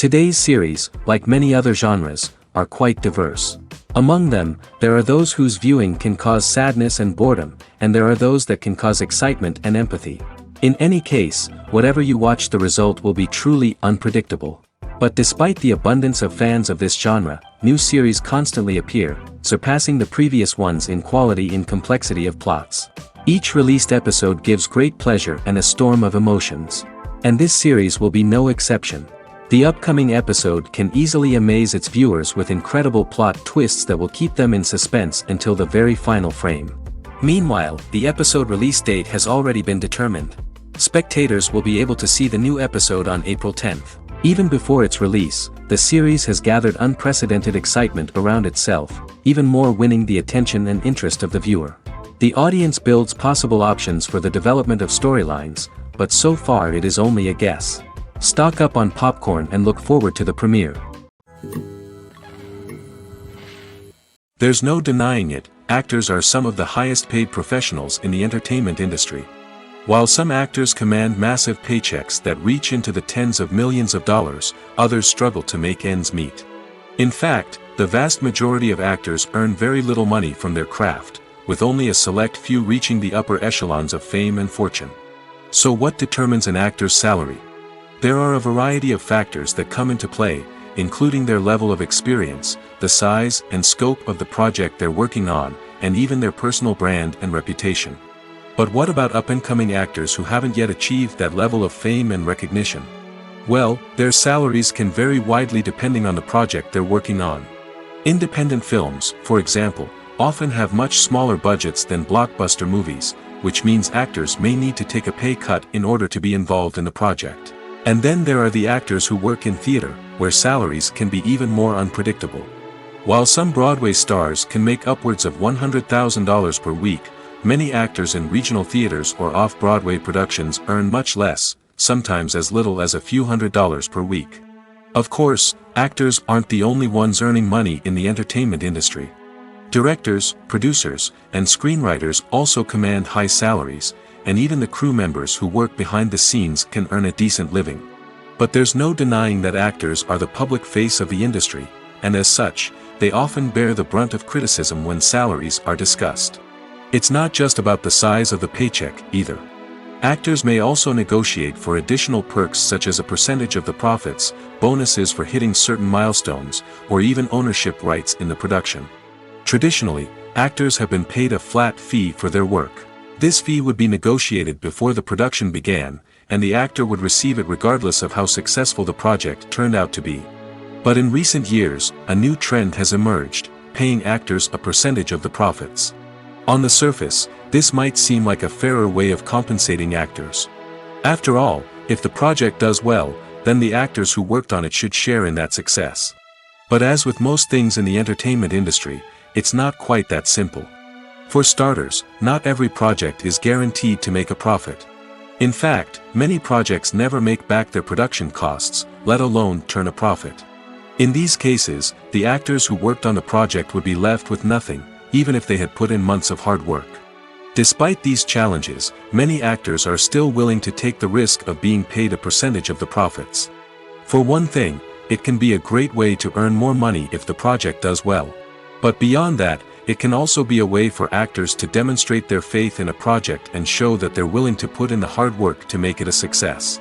Today's series, like many other genres, are quite diverse. Among them, there are those whose viewing can cause sadness and boredom, and there are those that can cause excitement and empathy. In any case, whatever you watch, the result will be truly unpredictable. But despite the abundance of fans of this genre, new series constantly appear, surpassing the previous ones in quality and complexity of plots. Each released episode gives great pleasure and a storm of emotions. And this series will be no exception. The upcoming episode can easily amaze its viewers with incredible plot twists that will keep them in suspense until the very final frame. Meanwhile, the episode release date has already been determined. Spectators will be able to see the new episode on April 10th. Even before its release, the series has gathered unprecedented excitement around itself, even more winning the attention and interest of the viewer. The audience builds possible options for the development of storylines, but so far it is only a guess. Stock up on popcorn and look forward to the premiere. There's no denying it, actors are some of the highest paid professionals in the entertainment industry. While some actors command massive paychecks that reach into the tens of millions of dollars, others struggle to make ends meet. In fact, the vast majority of actors earn very little money from their craft, with only a select few reaching the upper echelons of fame and fortune. So what determines an actor's salary? There are a variety of factors that come into play, including their level of experience, the size and scope of the project they're working on, and even their personal brand and reputation. But what about up-and-coming actors who haven't yet achieved that level of fame and recognition? Well, their salaries can vary widely depending on the project they're working on. Independent films, for example, often have much smaller budgets than blockbuster movies, which means actors may need to take a pay cut in order to be involved in the project. And then there are the actors who work in theater, where salaries can be even more unpredictable. While some Broadway stars can make upwards of $100,000 per week, many actors in regional theaters or off-Broadway productions earn much less, sometimes as little as a few $100s per week. Of course, actors aren't the only ones earning money in the entertainment industry. Directors, producers, and screenwriters also command high salaries, and even the crew members who work behind the scenes can earn a decent living. But there's no denying that actors are the public face of the industry, and as such, they often bear the brunt of criticism when salaries are discussed. It's not just about the size of the paycheck, either. Actors may also negotiate for additional perks such as a percentage of the profits, bonuses for hitting certain milestones, or even ownership rights in the production. Traditionally, actors have been paid a flat fee for their work. This fee would be negotiated before the production began, and the actor would receive it regardless of how successful the project turned out to be. But in recent years, a new trend has emerged, paying actors a percentage of the profits. On the surface, this might seem like a fairer way of compensating actors. After all, if the project does well, then the actors who worked on it should share in that success. But as with most things in the entertainment industry, it's not quite that simple. For starters, not every project is guaranteed to make a profit. In fact, many projects never make back their production costs, let alone turn a profit. In these cases, the actors who worked on the project would be left with nothing, even if they had put in months of hard work. Despite these challenges, many actors are still willing to take the risk of being paid a percentage of the profits. For one thing, it can be a great way to earn more money if the project does well. But beyond that, it can also be a way for actors to demonstrate their faith in a project and show that they're willing to put in the hard work to make it a success.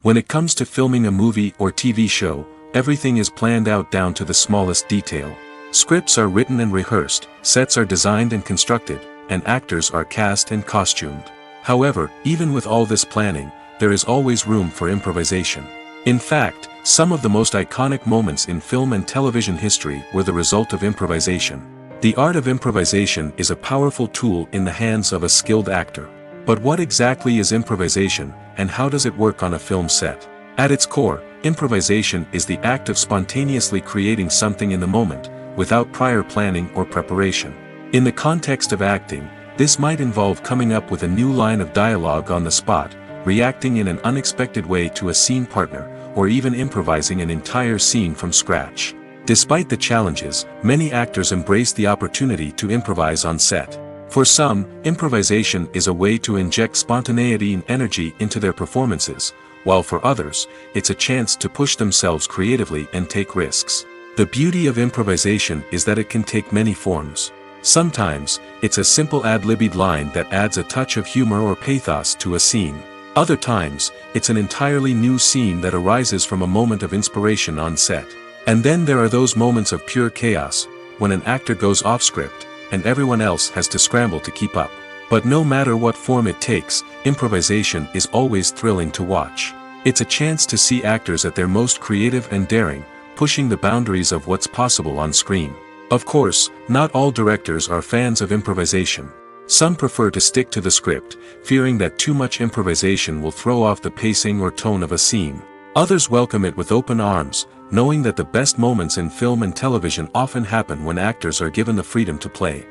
When it comes to filming a movie or TV show, everything is planned out down to the smallest detail. Scripts are written and rehearsed, sets are designed and constructed, and actors are cast and costumed. However, even with all this planning, there is always room for improvisation. In fact, some of the most iconic moments in film and television history were the result of improvisation. The art of improvisation is a powerful tool in the hands of a skilled actor. But what exactly is improvisation, and how does it work on a film set? At its core, improvisation is the act of spontaneously creating something in the moment, without prior planning or preparation. In the context of acting, this might involve coming up with a new line of dialogue on the spot, reacting in an unexpected way to a scene partner, or even improvising an entire scene from scratch. Despite the challenges, many actors embrace the opportunity to improvise on set. For some, improvisation is a way to inject spontaneity and energy into their performances, while for others, it's a chance to push themselves creatively and take risks. The beauty of improvisation is that it can take many forms. Sometimes, it's a simple ad-libbed line that adds a touch of humor or pathos to a scene. Other times, it's an entirely new scene that arises from a moment of inspiration on set. And then there are those moments of pure chaos, when an actor goes off script, and everyone else has to scramble to keep up. But no matter what form it takes, improvisation is always thrilling to watch. It's a chance to see actors at their most creative and daring, pushing the boundaries of what's possible on screen. Of course, not all directors are fans of improvisation. Some prefer to stick to the script, fearing that too much improvisation will throw off the pacing or tone of a scene. Others welcome it with open arms, knowing that the best moments in film and television often happen when actors are given the freedom to play.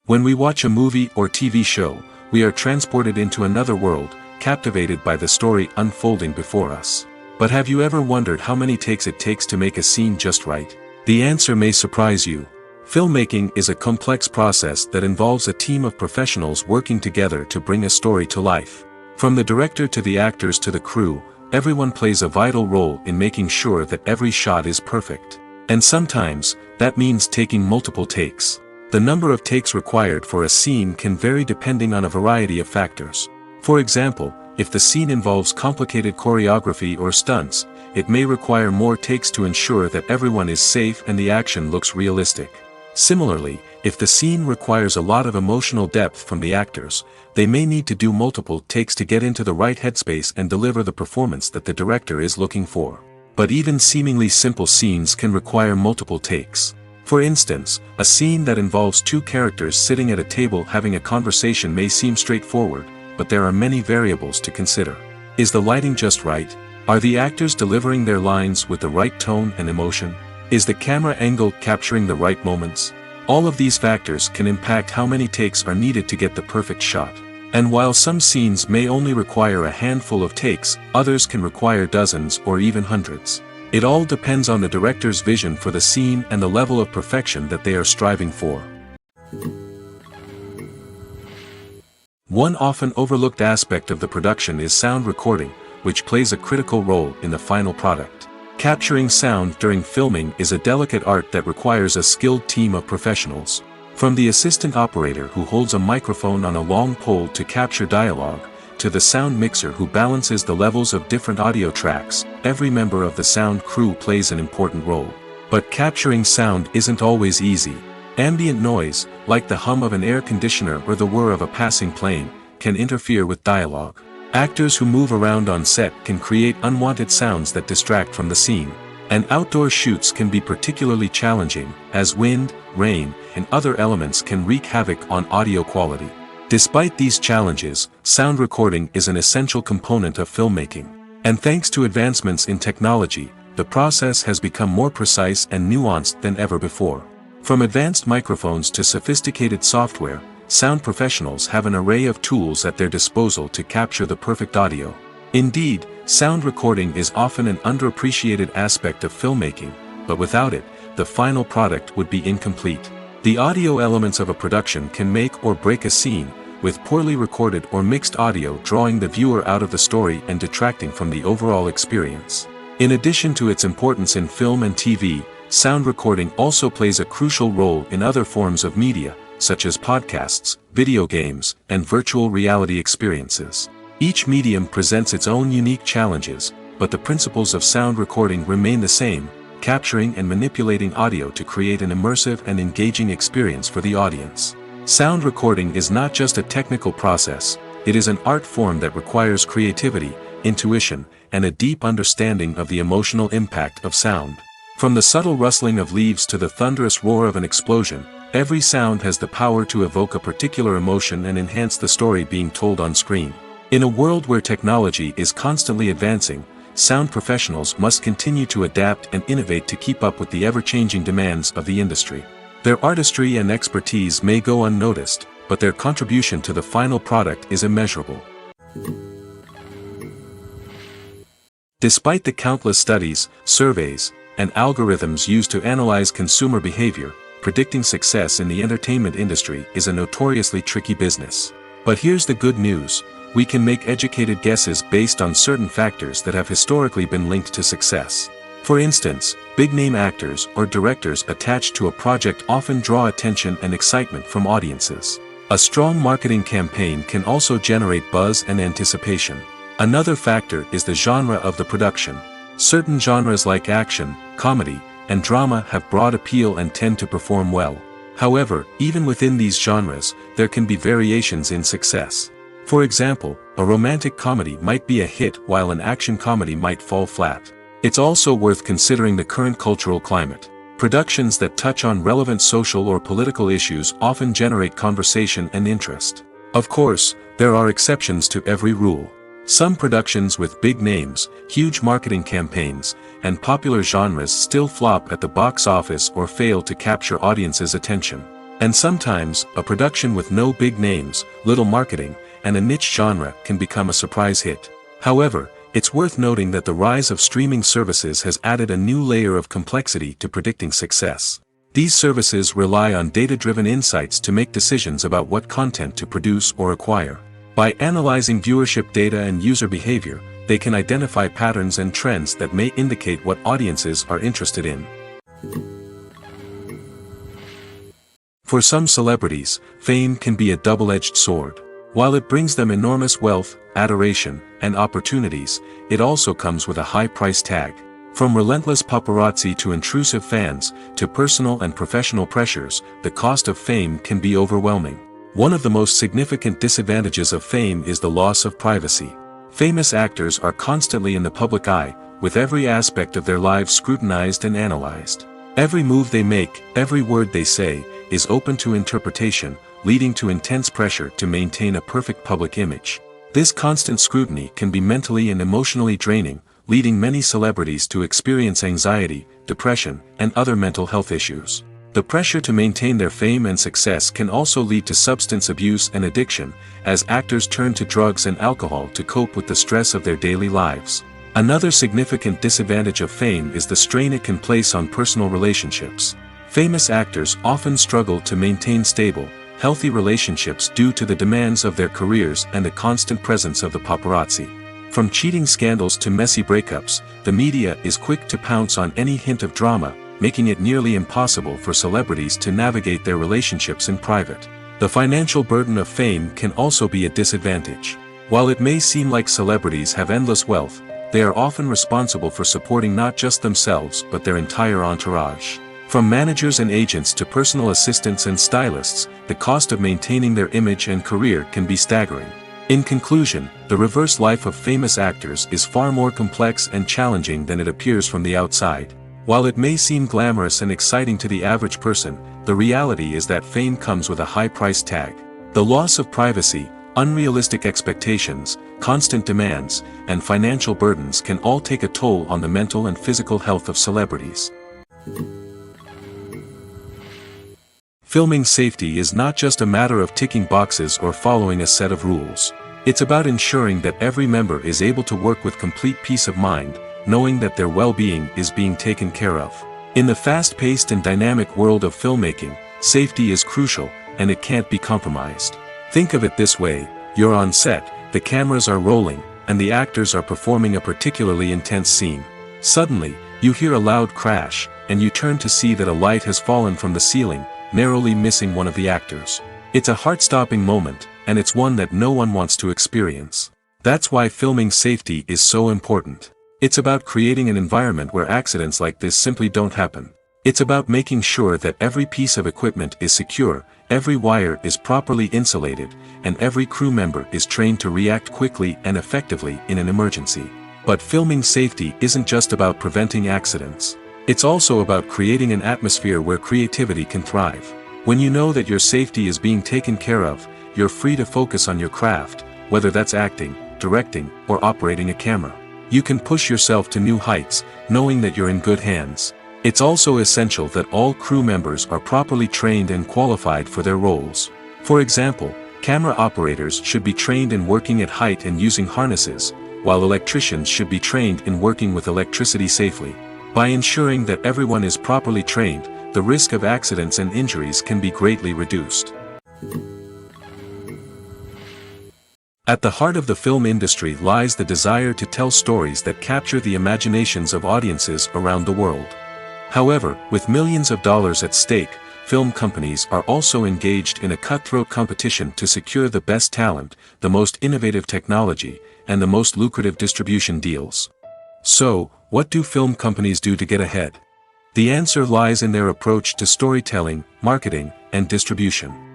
When we watch a movie or TV show, we are transported into another world, captivated by the story unfolding before us. But have you ever wondered how many takes it takes to make a scene just right? The answer may surprise you. Filmmaking is a complex process that involves a team of professionals working together to bring a story to life. From the director to the actors to the crew, everyone plays a vital role in making sure that every shot is perfect. And sometimes, that means taking multiple takes. The number of takes required for a scene can vary depending on a variety of factors. For example, if the scene involves complicated choreography or stunts, it may require more takes to ensure that everyone is safe and the action looks realistic. Similarly, if the scene requires a lot of emotional depth from the actors, they may need to do multiple takes to get into the right headspace and deliver the performance that the director is looking for. But even seemingly simple scenes can require multiple takes. For instance, a scene that involves two characters sitting at a table having a conversation may seem straightforward, but there are many variables to consider. Is the lighting just right? Are the actors delivering their lines with the right tone and emotion? Is the camera angle capturing the right moments? All of these factors can impact how many takes are needed to get the perfect shot. And while some scenes may only require a handful of takes, others can require dozens or even hundreds. It all depends on the director's vision for the scene and the level of perfection that they are striving for. One often overlooked aspect of the production is sound recording, which plays a critical role in the final product. Capturing sound during filming is a delicate art that requires a skilled team of professionals. From the assistant operator who holds a microphone on a long pole to capture dialogue, to the sound mixer who balances the levels of different audio tracks, every member of the sound crew plays an important role. But capturing sound isn't always easy. Ambient noise, like the hum of an air conditioner or the whir of a passing plane, can interfere with dialogue. Actors who move around on set can create unwanted sounds that distract from the scene. And outdoor shoots can be particularly challenging, as wind, rain, and other elements can wreak havoc on audio quality. Despite these challenges, sound recording is an essential component of filmmaking. And thanks to advancements in technology, the process has become more precise and nuanced than ever before. From advanced microphones to sophisticated software, sound professionals have an array of tools at their disposal to capture the perfect audio. Indeed, sound recording is often an underappreciated aspect of filmmaking, but without it, the final product would be incomplete. The audio elements of a production can make or break a scene, with poorly recorded or mixed audio drawing the viewer out of the story and detracting from the overall experience. In addition to its importance in film and TV, sound recording also plays a crucial role in other forms of media, such as podcasts, video games, and virtual reality experiences. Each medium presents its own unique challenges, but the principles of sound recording remain the same, capturing and manipulating audio to create an immersive and engaging experience for the audience. Sound recording is not just a technical process, it is an art form that requires creativity, intuition, and a deep understanding of the emotional impact of sound. From the subtle rustling of leaves to the thunderous roar of an explosion, every sound has the power to evoke a particular emotion and enhance the story being told on screen. In a world where technology is constantly advancing, sound professionals must continue to adapt and innovate to keep up with the ever-changing demands of the industry. Their artistry and expertise may go unnoticed, but their contribution to the final product is immeasurable. Despite the countless studies, surveys, and algorithms used to analyze consumer behavior, predicting success in the entertainment industry is a notoriously tricky business. But here's the good news, we can make educated guesses based on certain factors that have historically been linked to success. For instance, big-name actors or directors attached to a project often draw attention and excitement from audiences. A strong marketing campaign can also generate buzz and anticipation. Another factor is the genre of the production. Certain genres like action, comedy, and drama have broad appeal and tend to perform well. However, even within these genres, there can be variations in success. For example, a romantic comedy might be a hit while an action comedy might fall flat. It's also worth considering the current cultural climate. Productions that touch on relevant social or political issues often generate conversation and interest. Of course, there are exceptions to every rule. Some productions with big names, huge marketing campaigns, and popular genres still flop at the box office or fail to capture audiences' attention. And sometimes, a production with no big names, little marketing, and a niche genre can become a surprise hit. However, it's worth noting that the rise of streaming services has added a new layer of complexity to predicting success. These services rely on data-driven insights to make decisions about what content to produce or acquire. By analyzing viewership data and user behavior, they can identify patterns and trends that may indicate what audiences are interested in. For some celebrities, fame can be a double-edged sword. While it brings them enormous wealth, adoration, and opportunities, it also comes with a high price tag. From relentless paparazzi to intrusive fans, to personal and professional pressures, the cost of fame can be overwhelming. One of the most significant disadvantages of fame is the loss of privacy. Famous actors are constantly in the public eye, with every aspect of their lives scrutinized and analyzed. Every move they make, every word they say, is open to interpretation, leading to intense pressure to maintain a perfect public image. This constant scrutiny can be mentally and emotionally draining, leading many celebrities to experience anxiety, depression, and other mental health issues. The pressure to maintain their fame and success can also lead to substance abuse and addiction, as actors turn to drugs and alcohol to cope with the stress of their daily lives. Another significant disadvantage of fame is the strain it can place on personal relationships. Famous actors often struggle to maintain stable, healthy relationships due to the demands of their careers and the constant presence of the paparazzi. From cheating scandals to messy breakups, the media is quick to pounce on any hint of drama, making it nearly impossible for celebrities to navigate their relationships in private. The financial burden of fame can also be a disadvantage. While it may seem like celebrities have endless wealth, they are often responsible for supporting not just themselves but their entire entourage. From managers and agents to personal assistants and stylists, the cost of maintaining their image and career can be staggering. In conclusion, the reverse life of famous actors is far more complex and challenging than it appears from the outside. While it may seem glamorous and exciting to the average person, the reality is that fame comes with a high price tag. The loss of privacy, unrealistic expectations, constant demands, and financial burdens can all take a toll on the mental and physical health of celebrities. Filming safety is not just a matter of ticking boxes or following a set of rules. It's about ensuring that every member is able to work with complete peace of mind, knowing that their well-being is being taken care of. In the fast-paced and dynamic world of filmmaking, safety is crucial, and it can't be compromised. Think of it this way: you're on set, the cameras are rolling, and the actors are performing a particularly intense scene. Suddenly, you hear a loud crash, and you turn to see that a light has fallen from the ceiling, narrowly missing one of the actors. It's a heart-stopping moment, and it's one that no one wants to experience. That's why filming safety is so important. It's about creating an environment where accidents like this simply don't happen. It's about making sure that every piece of equipment is secure, every wire is properly insulated, and every crew member is trained to react quickly and effectively in an emergency. But filming safety isn't just about preventing accidents. It's also about creating an atmosphere where creativity can thrive. When you know that your safety is being taken care of, you're free to focus on your craft, whether that's acting, directing, or operating a camera. You can push yourself to new heights, knowing that you're in good hands. It's also essential that all crew members are properly trained and qualified for their roles. For example, camera operators should be trained in working at height and using harnesses, while electricians should be trained in working with electricity safely. By ensuring that everyone is properly trained, the risk of accidents and injuries can be greatly reduced. At the heart of the film industry lies the desire to tell stories that capture the imaginations of audiences around the world. However, with millions of dollars at stake, film companies are also engaged in a cutthroat competition to secure the best talent, the most innovative technology, and the most lucrative distribution deals. So, what do film companies do to get ahead? The answer lies in their approach to storytelling, marketing, and distribution.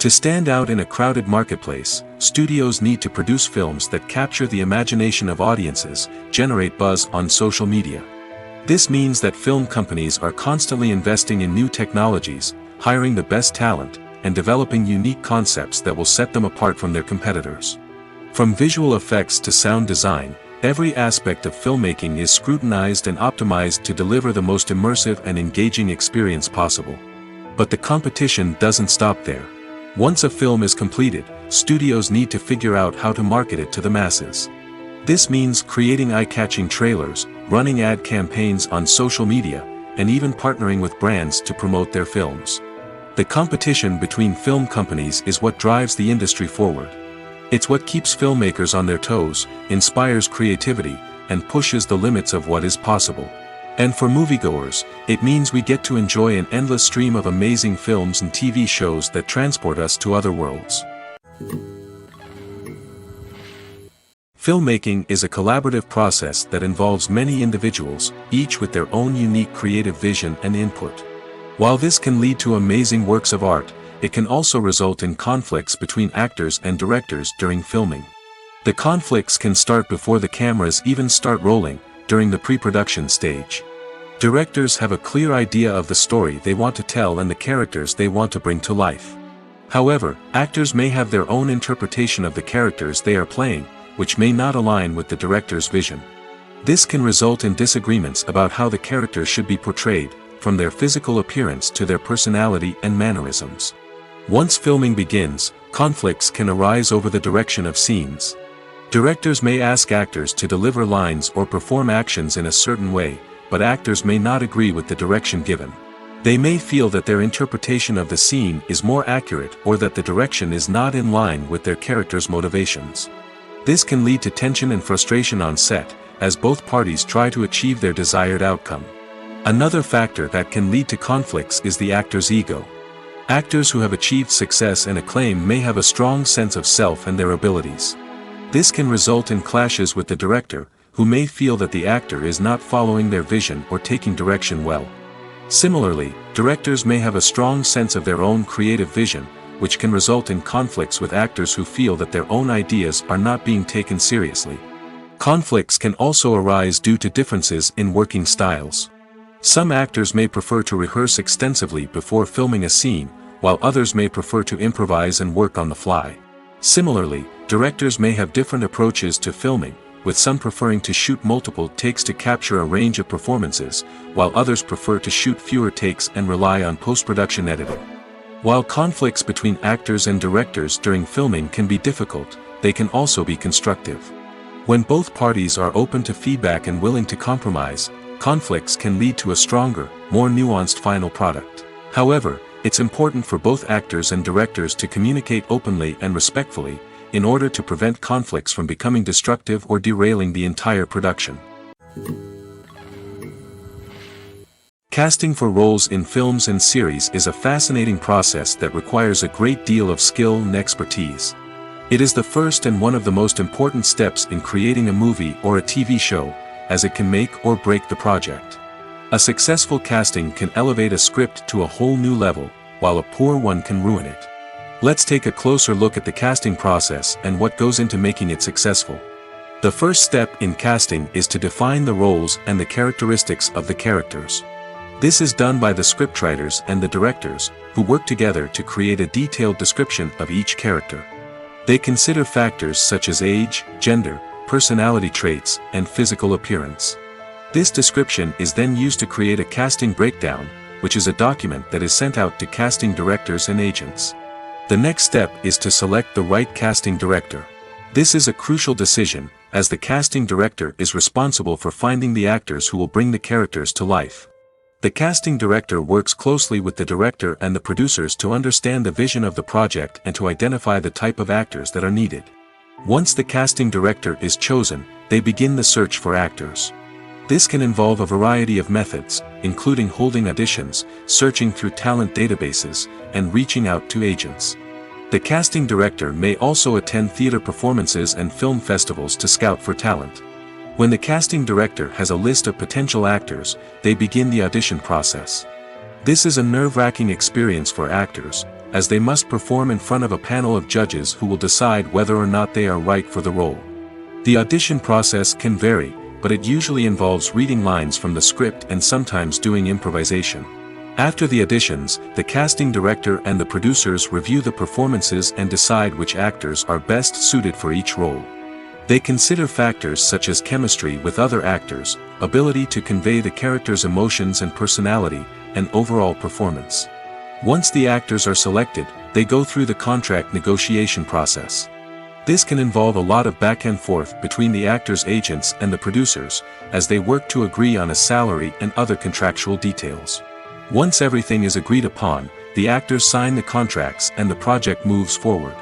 To stand out in a crowded marketplace, studios need to produce films that capture the imagination of audiences, generate buzz on social media. This means that film companies are constantly investing in new technologies, hiring the best talent, and developing unique concepts that will set them apart from their competitors. From visual effects to sound design, every aspect of filmmaking is scrutinized and optimized to deliver the most immersive and engaging experience possible. But the competition doesn't stop there. Once a film is completed, studios need to figure out how to market it to the masses. This means creating eye-catching trailers, running ad campaigns on social media, and even partnering with brands to promote their films. The competition between film companies is what drives the industry forward. It's what keeps filmmakers on their toes, inspires creativity, and pushes the limits of what is possible. And for moviegoers, it means we get to enjoy an endless stream of amazing films and TV shows that transport us to other worlds. Filmmaking is a collaborative process that involves many individuals, each with their own unique creative vision and input. While this can lead to amazing works of art, it can also result in conflicts between actors and directors during filming. The conflicts can start before the cameras even start rolling, during the pre-production stage. Directors have a clear idea of the story they want to tell and the characters they want to bring to life. However, actors may have their own interpretation of the characters they are playing, which may not align with the director's vision. This can result in disagreements about how the characters should be portrayed, from their physical appearance to their personality and mannerisms. Once filming begins, conflicts can arise over the direction of scenes. Directors may ask actors to deliver lines or perform actions in a certain way, but actors may not agree with the direction given. They may feel that their interpretation of the scene is more accurate or that the direction is not in line with their character's motivations. This can lead to tension and frustration on set, as both parties try to achieve their desired outcome. Another factor that can lead to conflicts is the actor's ego. Actors who have achieved success and acclaim may have a strong sense of self and their abilities. This can result in clashes with the director, who may feel that the actor is not following their vision or taking direction well. Similarly, directors may have a strong sense of their own creative vision, which can result in conflicts with actors who feel that their own ideas are not being taken seriously. Conflicts can also arise due to differences in working styles. Some actors may prefer to rehearse extensively before filming a scene, while others may prefer to improvise and work on the fly. Similarly, directors may have different approaches to filming, with some preferring to shoot multiple takes to capture a range of performances, while others prefer to shoot fewer takes and rely on post-production editing. While conflicts between actors and directors during filming can be difficult, they can also be constructive. When both parties are open to feedback and willing to compromise, conflicts can lead to a stronger, more nuanced final product. However, it's important for both actors and directors to communicate openly and respectfully, in order to prevent conflicts from becoming destructive or derailing the entire production. Casting for roles in films and series is a fascinating process that requires a great deal of skill and expertise. It is the first and one of the most important steps in creating a movie or a TV show, as it can make or break the project. A successful casting can elevate a script to a whole new level, while a poor one can ruin it. Let's take a closer look at the casting process and what goes into making it successful. The first step in casting is to define the roles and the characteristics of the characters. This is done by the scriptwriters and the directors, who work together to create a detailed description of each character. They consider factors such as age, gender, personality traits, and physical appearance. This description is then used to create a casting breakdown, which is a document that is sent out to casting directors and agents. The next step is to select the right casting director. This is a crucial decision, as the casting director is responsible for finding the actors who will bring the characters to life. The casting director works closely with the director and the producers to understand the vision of the project and to identify the type of actors that are needed. Once the casting director is chosen, they begin the search for actors. This can involve a variety of methods, including holding auditions, searching through talent databases, and reaching out to agents. The casting director may also attend theater performances and film festivals to scout for talent. When the casting director has a list of potential actors, they begin the audition process. This is a nerve-wracking experience for actors, as they must perform in front of a panel of judges who will decide whether or not they are right for the role. The audition process can vary, but it usually involves reading lines from the script and sometimes doing improvisation. After the auditions, the casting director and the producers review the performances and decide which actors are best suited for each role. They consider factors such as chemistry with other actors, ability to convey the character's emotions and personality, and overall performance. Once the actors are selected, they go through the contract negotiation process. This can involve a lot of back and forth between the actors' agents and the producers, as they work to agree on a salary and other contractual details. Once everything is agreed upon, the actors sign the contracts and the project moves forward.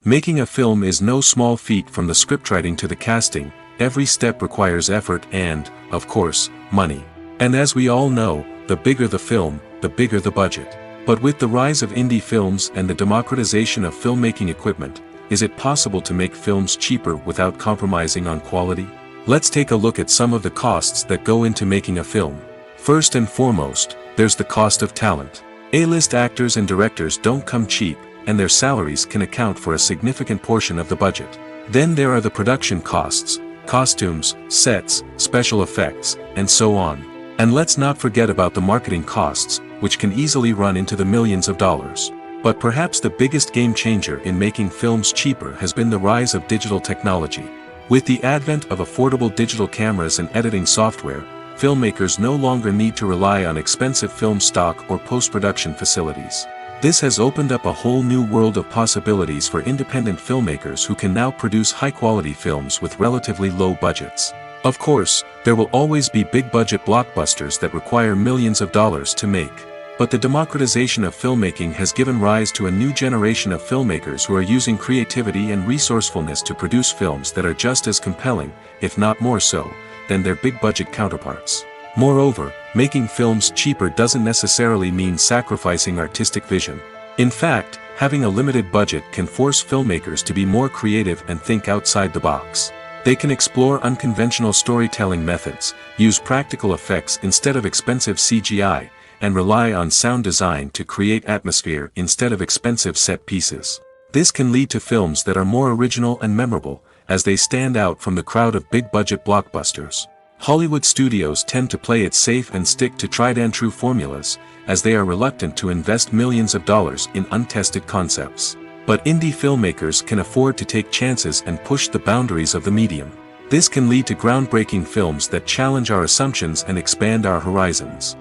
Making a film is no small feat. From the scriptwriting to the casting, every step requires effort and, of course, money. And as we all know, the bigger the film, the bigger the budget. But with the rise of indie films and the democratization of filmmaking equipment, is it possible to make films cheaper without compromising on quality? Let's take a look at some of the costs that go into making a film. First and foremost, there's the cost of talent. A-list actors and directors don't come cheap, and their salaries can account for a significant portion of the budget. Then there are the production costs, costumes, sets, special effects, and so on. And let's not forget about the marketing costs, which can easily run into the millions of dollars. But perhaps the biggest game changer in making films cheaper has been the rise of digital technology. With the advent of affordable digital cameras and editing software, filmmakers no longer need to rely on expensive film stock or post-production facilities. This has opened up a whole new world of possibilities for independent filmmakers who can now produce high-quality films with relatively low budgets. Of course, there will always be big-budget blockbusters that require millions of dollars to make. But the democratization of filmmaking has given rise to a new generation of filmmakers who are using creativity and resourcefulness to produce films that are just as compelling, if not more so, than their big-budget counterparts. Moreover, making films cheaper doesn't necessarily mean sacrificing artistic vision. In fact, having a limited budget can force filmmakers to be more creative and think outside the box. They can explore unconventional storytelling methods, use practical effects instead of expensive CGI, and rely on sound design to create atmosphere instead of expensive set pieces. This can lead to films that are more original and memorable, as they stand out from the crowd of big-budget blockbusters. Hollywood studios tend to play it safe and stick to tried-and-true formulas, as they are reluctant to invest millions of dollars in untested concepts. But indie filmmakers can afford to take chances and push the boundaries of the medium. This can lead to groundbreaking films that challenge our assumptions and expand our horizons.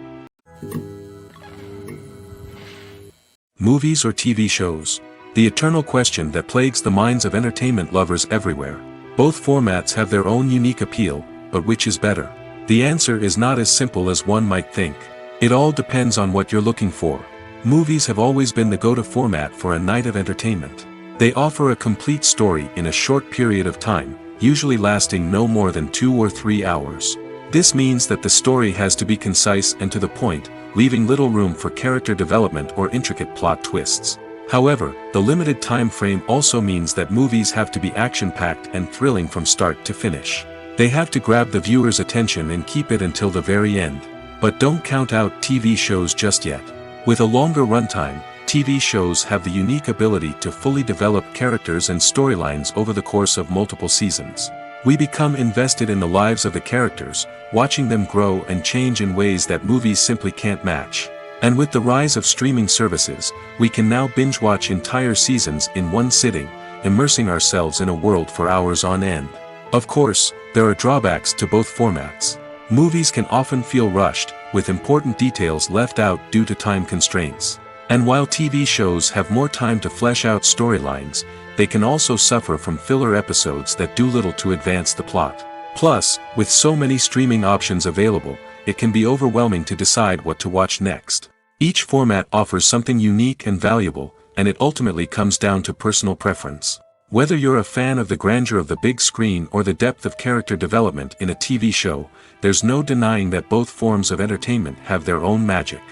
Movies or TV shows? The eternal question that plagues the minds of entertainment lovers everywhere. Both formats have their own unique appeal, but which is better? The answer is not as simple as one might think. It all depends on what you're looking for. Movies have always been the go-to format for a night of entertainment. They offer a complete story in a short period of time, usually lasting no more than 2 or 3 hours. This means that the story has to be concise and to the point, leaving little room for character development or intricate plot twists. However, the limited time frame also means that movies have to be action-packed and thrilling from start to finish. They have to grab the viewer's attention and keep it until the very end. But don't count out TV shows just yet. With a longer runtime, TV shows have the unique ability to fully develop characters and storylines over the course of multiple seasons. We become invested in the lives of the characters, watching them grow and change in ways that movies simply can't match. And with the rise of streaming services, we can now binge-watch entire seasons in one sitting, immersing ourselves in a world for hours on end. Of course, there are drawbacks to both formats. Movies can often feel rushed, with important details left out due to time constraints. And while TV shows have more time to flesh out storylines, they can also suffer from filler episodes that do little to advance the plot. Plus, with so many streaming options available, it can be overwhelming to decide what to watch next. Each format offers something unique and valuable, and it ultimately comes down to personal preference. Whether you're a fan of the grandeur of the big screen or the depth of character development in a TV show, there's no denying that both forms of entertainment have their own magic.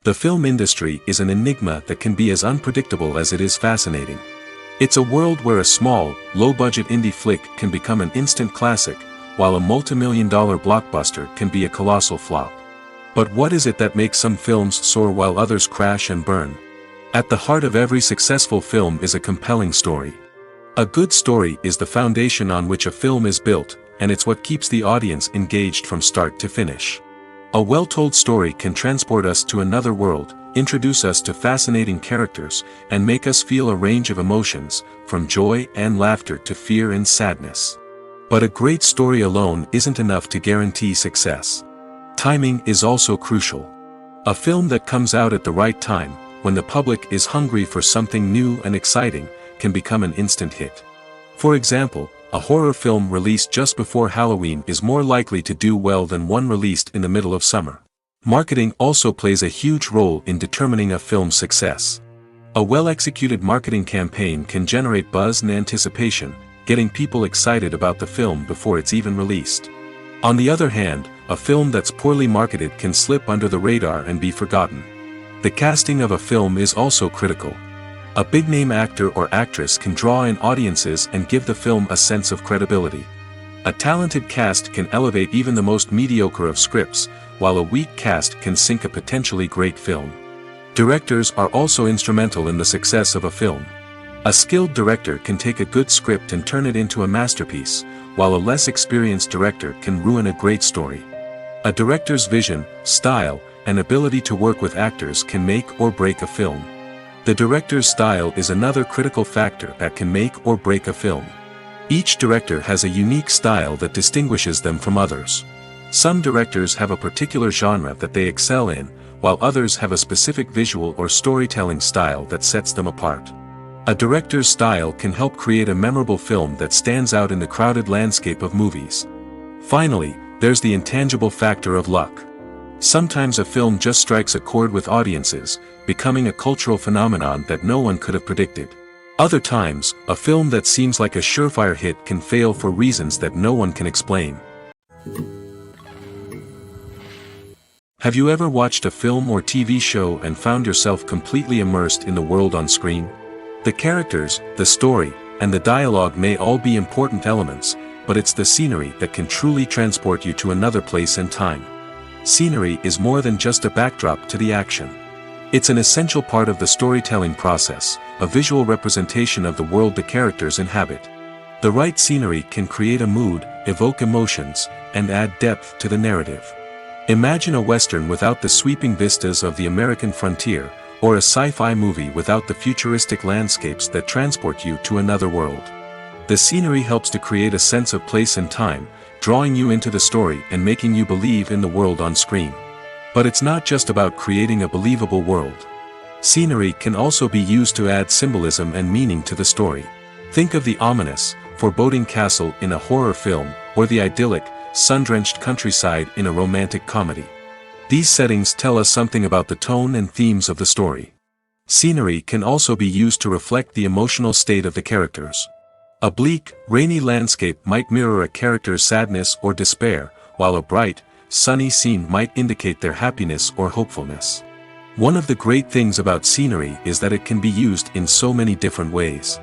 The film industry is an enigma that can be as unpredictable as it is fascinating. It's a world where a small, low-budget indie flick can become an instant classic, while a multi-million-dollar blockbuster can be a colossal flop. But what is it that makes some films soar while others crash and burn? At the heart of every successful film is a compelling story. A good story is the foundation on which a film is built, and it's what keeps the audience engaged from start to finish. A well-told story can transport us to another world, introduce us to fascinating characters, and make us feel a range of emotions, from joy and laughter to fear and sadness. But a great story alone isn't enough to guarantee success. Timing is also crucial. A film that comes out at the right time, when the public is hungry for something new and exciting, can become an instant hit. For example, a horror film released just before Halloween is more likely to do well than one released in the middle of summer. Marketing also plays a huge role in determining a film's success. A well-executed marketing campaign can generate buzz and anticipation, getting people excited about the film before it's even released. On the other hand, a film that's poorly marketed can slip under the radar and be forgotten. The casting of a film is also critical. A big-name actor or actress can draw in audiences and give the film a sense of credibility. A talented cast can elevate even the most mediocre of scripts, while a weak cast can sink a potentially great film. Directors are also instrumental in the success of a film. A skilled director can take a good script and turn it into a masterpiece, while a less experienced director can ruin a great story. A director's vision, style, and ability to work with actors can make or break a film. The director's style is another critical factor that can make or break a film. Each director has a unique style that distinguishes them from others. Some directors have a particular genre that they excel in, while others have a specific visual or storytelling style that sets them apart. A director's style can help create a memorable film that stands out in the crowded landscape of movies. Finally, there's the intangible factor of luck. Sometimes a film just strikes a chord with audiences, becoming a cultural phenomenon that no one could have predicted. Other times, a film that seems like a surefire hit can fail for reasons that no one can explain. Have you ever watched a film or TV show and found yourself completely immersed in the world on screen? The characters, the story, and the dialogue may all be important elements, but it's the scenery that can truly transport you to another place and time. Scenery is more than just a backdrop to the action. It's an essential part of the storytelling process, a visual representation of the world the characters inhabit. The right scenery can create a mood, evoke emotions, and add depth to the narrative. Imagine a Western without the sweeping vistas of the American frontier, or a sci-fi movie without the futuristic landscapes that transport you to another world. The scenery helps to create a sense of place and time, drawing you into the story and making you believe in the world on screen. But it's not just about creating a believable world. Scenery can also be used to add symbolism and meaning to the story. Think of the ominous, foreboding castle in a horror film, or the idyllic, sun-drenched countryside in a romantic comedy. These settings tell us something about the tone and themes of the story. Scenery can also be used to reflect the emotional state of the characters. A bleak, rainy landscape might mirror a character's sadness or despair, while a bright, sunny scene might indicate their happiness or hopefulness. One of the great things about scenery is that it can be used in so many different ways.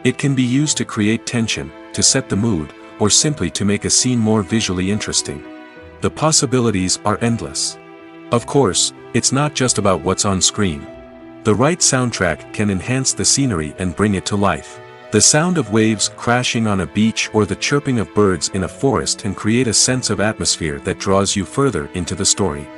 It can be used to create tension, to set the mood, or simply to make a scene more visually interesting. The possibilities are endless. Of course, it's not just about what's on screen. The right soundtrack can enhance the scenery and bring it to life. The sound of waves crashing on a beach or the chirping of birds in a forest can create a sense of atmosphere that draws you further into the story.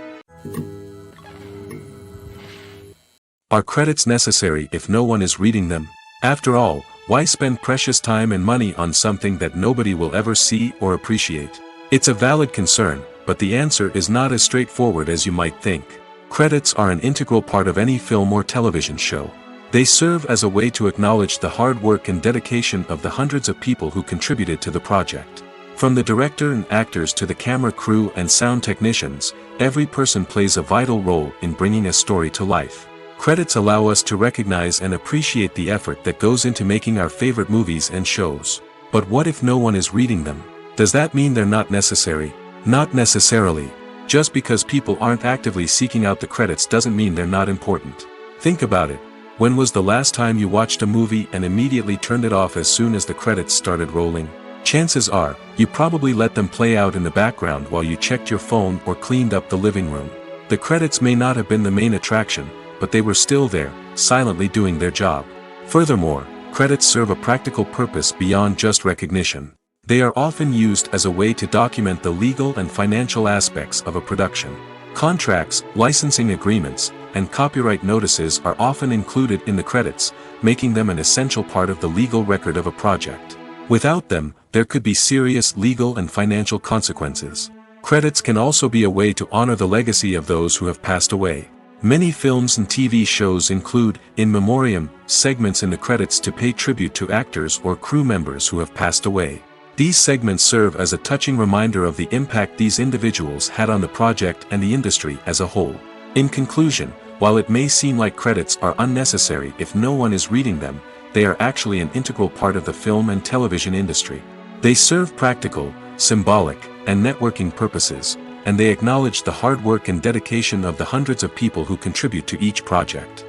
Are credits necessary if no one is reading them? After all, why spend precious time and money on something that nobody will ever see or appreciate? It's a valid concern, but the answer is not as straightforward as you might think. Credits are an integral part of any film or television show. They serve as a way to acknowledge the hard work and dedication of the hundreds of people who contributed to the project. From the director and actors to the camera crew and sound technicians, every person plays a vital role in bringing a story to life. Credits allow us to recognize and appreciate the effort that goes into making our favorite movies and shows. But what if no one is reading them? Does that mean they're not necessary? Not necessarily. Just because people aren't actively seeking out the credits doesn't mean they're not important. Think about it. When was the last time you watched a movie and immediately turned it off as soon as the credits started rolling? Chances are, you probably let them play out in the background while you checked your phone or cleaned up the living room. The credits may not have been the main attraction, but they were still there, silently doing their job. Furthermore, credits serve a practical purpose beyond just recognition. They are often used as a way to document the legal and financial aspects of a production. Contracts, licensing agreements, and copyright notices are often included in the credits, making them an essential part of the legal record of a project. Without them, there could be serious legal and financial consequences. Credits can also be a way to honor the legacy of those who have passed away. Many films and TV shows include, in memoriam, segments in the credits to pay tribute to actors or crew members who have passed away. These segments serve as a touching reminder of the impact these individuals had on the project and the industry as a whole. In conclusion, while it may seem like credits are unnecessary if no one is reading them, they are actually an integral part of the film and television industry. They serve practical, symbolic, and networking purposes, and they acknowledge the hard work and dedication of the hundreds of people who contribute to each project.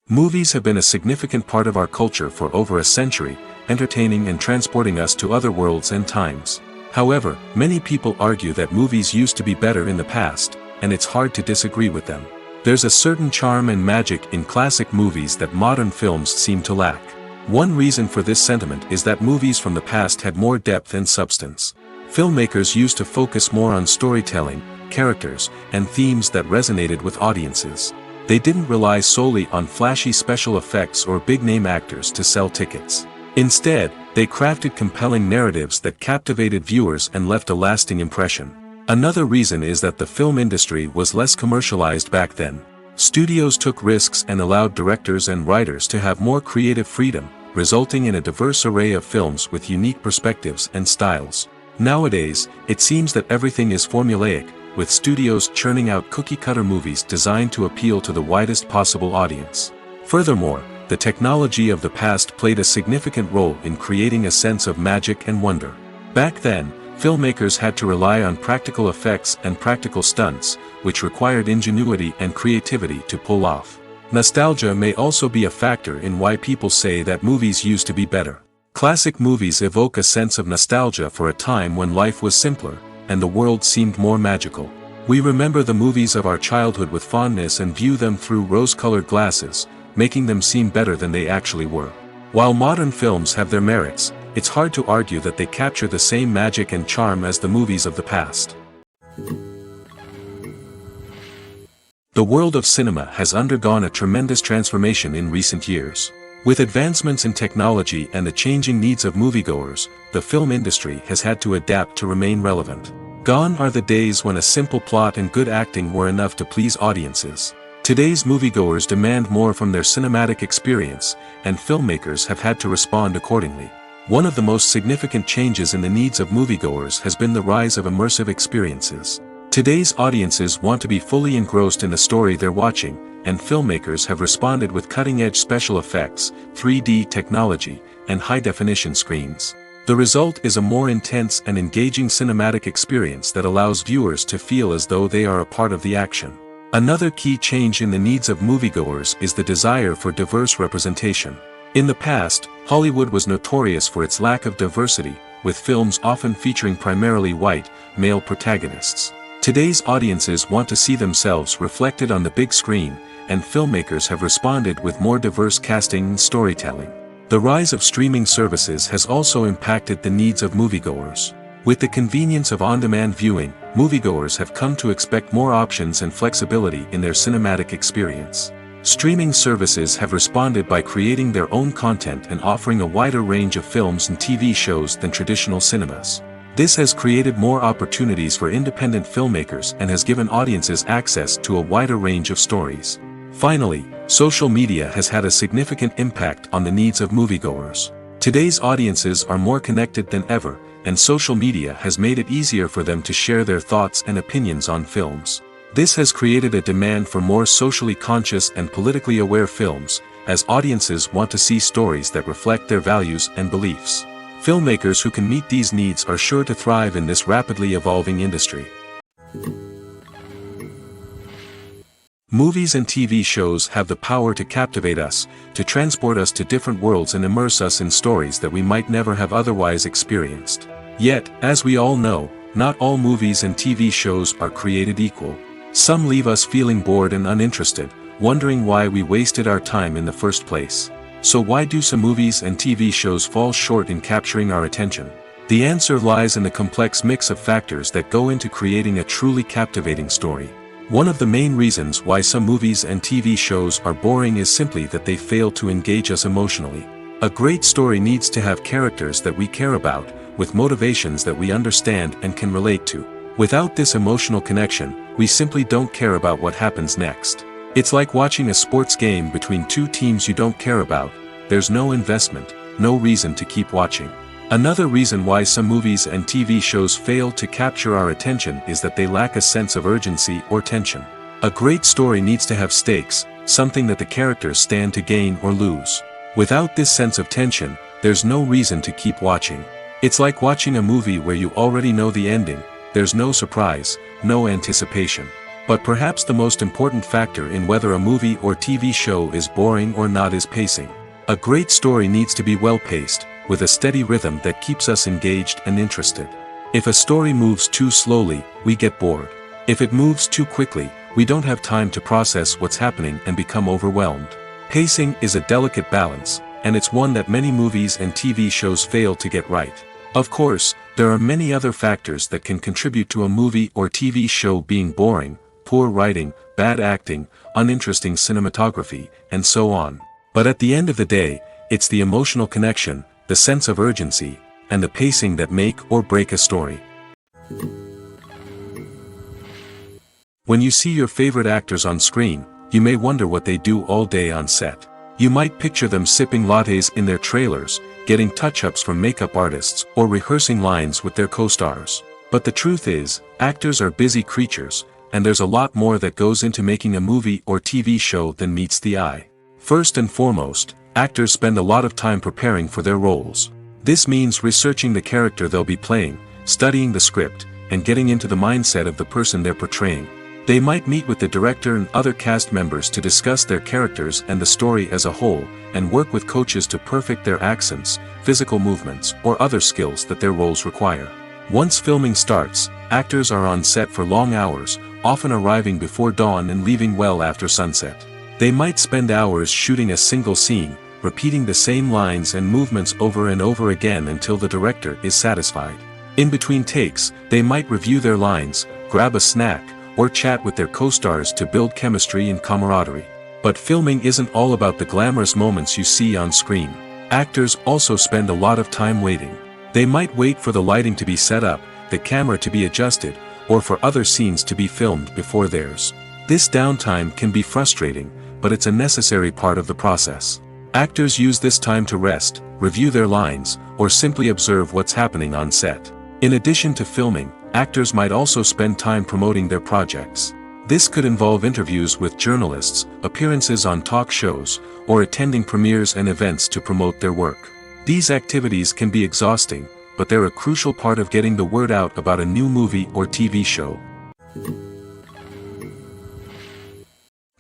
Movies have been a significant part of our culture for over a century, entertaining and transporting us to other worlds and times. However, many people argue that movies used to be better in the past, and it's hard to disagree with them. There's a certain charm and magic in classic movies that modern films seem to lack. One reason for this sentiment is that movies from the past had more depth and substance. Filmmakers used to focus more on storytelling, characters, and themes that resonated with audiences. They didn't rely solely on flashy special effects or big-name actors to sell tickets. Instead, they crafted compelling narratives that captivated viewers and left a lasting impression. Another reason is that the film industry was less commercialized back then. Studios took risks and allowed directors and writers to have more creative freedom, resulting in a diverse array of films with unique perspectives and styles. Nowadays, it seems that everything is formulaic, with studios churning out cookie-cutter movies designed to appeal to the widest possible audience. Furthermore, the technology of the past played a significant role in creating a sense of magic and wonder. Back then, filmmakers had to rely on practical effects and practical stunts, which required ingenuity and creativity to pull off. Nostalgia may also be a factor in why people say that movies used to be better. Classic movies evoke a sense of nostalgia for a time when life was simpler, and the world seemed more magical. We remember the movies of our childhood with fondness and view them through rose-colored glasses, making them seem better than they actually were. While modern films have their merits, it's hard to argue that they capture the same magic and charm as the movies of the past. The world of cinema has undergone a tremendous transformation in recent years. With advancements in technology and the changing needs of moviegoers, the film industry has had to adapt to remain relevant. Gone are the days when a simple plot and good acting were enough to please audiences. Today's moviegoers demand more from their cinematic experience, and filmmakers have had to respond accordingly. One of the most significant changes in the needs of moviegoers has been the rise of immersive experiences. Today's audiences want to be fully engrossed in the story they're watching, and filmmakers have responded with cutting-edge special effects, 3D technology, and high-definition screens. The result is a more intense and engaging cinematic experience that allows viewers to feel as though they are a part of the action. Another key change in the needs of moviegoers is the desire for diverse representation. In the past, Hollywood was notorious for its lack of diversity, with films often featuring primarily white, male protagonists. Today's audiences want to see themselves reflected on the big screen, and filmmakers have responded with more diverse casting and storytelling. The rise of streaming services has also impacted the needs of moviegoers. With the convenience of on-demand viewing, moviegoers have come to expect more options and flexibility in their cinematic experience. Streaming services have responded by creating their own content and offering a wider range of films and TV shows than traditional cinemas. This has created more opportunities for independent filmmakers and has given audiences access to a wider range of stories. Finally, social media has had a significant impact on the needs of moviegoers. Today's audiences are more connected than ever, and social media has made it easier for them to share their thoughts and opinions on films. This has created a demand for more socially conscious and politically aware films, as audiences want to see stories that reflect their values and beliefs. Filmmakers who can meet these needs are sure to thrive in this rapidly evolving industry. Movies and TV shows have the power to captivate us, to transport us to different worlds and immerse us in stories that we might never have otherwise experienced. Yet, as we all know, not all movies and TV shows are created equal. Some leave us feeling bored and uninterested, wondering why we wasted our time in the first place. So why do some movies and TV shows fall short in capturing our attention? The answer lies in the complex mix of factors that go into creating a truly captivating story. One of the main reasons why some movies and TV shows are boring is simply that they fail to engage us emotionally. A great story needs to have characters that we care about, with motivations that we understand and can relate to. Without this emotional connection, we simply don't care about what happens next. It's like watching a sports game between two teams you don't care about. There's no investment, no reason to keep watching. Another reason why some movies and TV shows fail to capture our attention is that they lack a sense of urgency or tension. A great story needs to have stakes, something that the characters stand to gain or lose. Without this sense of tension, there's no reason to keep watching. It's like watching a movie where you already know the ending. There's no surprise, no anticipation. But perhaps the most important factor in whether a movie or TV show is boring or not is pacing. A great story needs to be well-paced, with a steady rhythm that keeps us engaged and interested. If a story moves too slowly, we get bored. If it moves too quickly, we don't have time to process what's happening and become overwhelmed. Pacing is a delicate balance, and it's one that many movies and TV shows fail to get right. Of course, there are many other factors that can contribute to a movie or TV show being boring: poor writing, bad acting, uninteresting cinematography, and so on. But at the end of the day, it's the emotional connection, the sense of urgency, and the pacing that make or break a story. When you see your favorite actors on screen, you may wonder what they do all day on set. You might picture them sipping lattes in their trailers, getting touch-ups from makeup artists, or rehearsing lines with their co-stars. But the truth is, actors are busy creatures, and there's a lot more that goes into making a movie or TV show than meets the eye. First and foremost, actors spend a lot of time preparing for their roles. This means researching the character they'll be playing, studying the script, and getting into the mindset of the person they're portraying. They might meet with the director and other cast members to discuss their characters and the story as a whole, and work with coaches to perfect their accents, physical movements, or other skills that their roles require. Once filming starts, actors are on set for long hours, often arriving before dawn and leaving well after sunset. They might spend hours shooting a single scene, repeating the same lines and movements over and over again until the director is satisfied. In between takes, they might review their lines, grab a snack, or chat with their co-stars to build chemistry and camaraderie. But filming isn't all about the glamorous moments you see on screen. Actors also spend a lot of time waiting. They might wait for the lighting to be set up, the camera to be adjusted, or for other scenes to be filmed before theirs. This downtime can be frustrating, but it's a necessary part of the process. Actors use this time to rest, review their lines, or simply observe what's happening on set. In addition to filming, actors might also spend time promoting their projects. This could involve interviews with journalists, appearances on talk shows, or attending premieres and events to promote their work. These activities can be exhausting, but they're a crucial part of getting the word out about a new movie or TV show.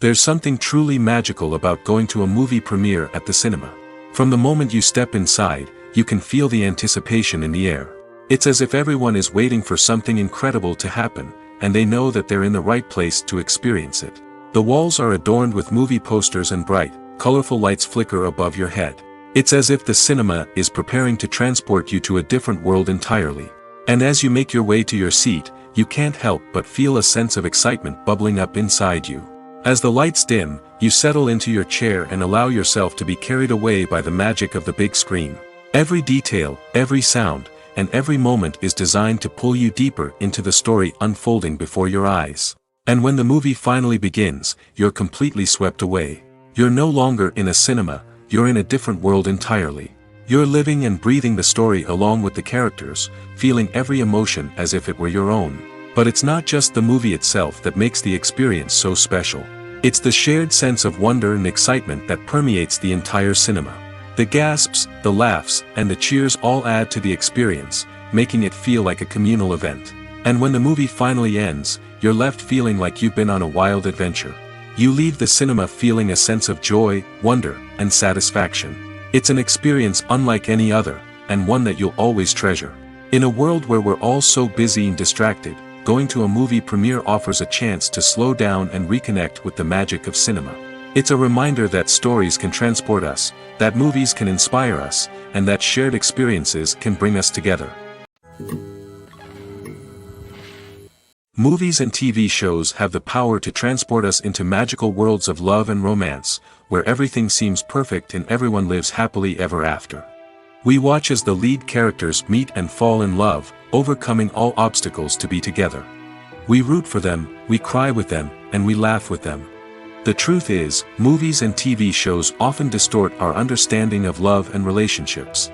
There's something truly magical about going to a movie premiere at the cinema. From the moment you step inside, you can feel the anticipation in the air. It's as if everyone is waiting for something incredible to happen, and they know that they're in the right place to experience it. The walls are adorned with movie posters and bright, colorful lights flicker above your head. It's as if the cinema is preparing to transport you to a different world entirely. And as you make your way to your seat, you can't help but feel a sense of excitement bubbling up inside you. As the lights dim, you settle into your chair and allow yourself to be carried away by the magic of the big screen. Every detail, every sound, and every moment is designed to pull you deeper into the story unfolding before your eyes. And when the movie finally begins, you're completely swept away. You're no longer in a cinema, you're in a different world entirely. You're living and breathing the story along with the characters, feeling every emotion as if it were your own. But it's not just the movie itself that makes the experience so special. It's the shared sense of wonder and excitement that permeates the entire cinema. The gasps, the laughs, and the cheers all add to the experience, making it feel like a communal event. And when the movie finally ends, you're left feeling like you've been on a wild adventure. You leave the cinema feeling a sense of joy, wonder, and satisfaction. It's an experience unlike any other, and one that you'll always treasure. In a world where we're all so busy and distracted, going to a movie premiere offers a chance to slow down and reconnect with the magic of cinema. It's a reminder that stories can transport us, that movies can inspire us, and that shared experiences can bring us together. Movies and TV shows have the power to transport us into magical worlds of love and romance, where everything seems perfect and everyone lives happily ever after. We watch as the lead characters meet and fall in love, overcoming all obstacles to be together. We root for them, we cry with them, and we laugh with them. The truth is, movies and TV shows often distort our understanding of love and relationships.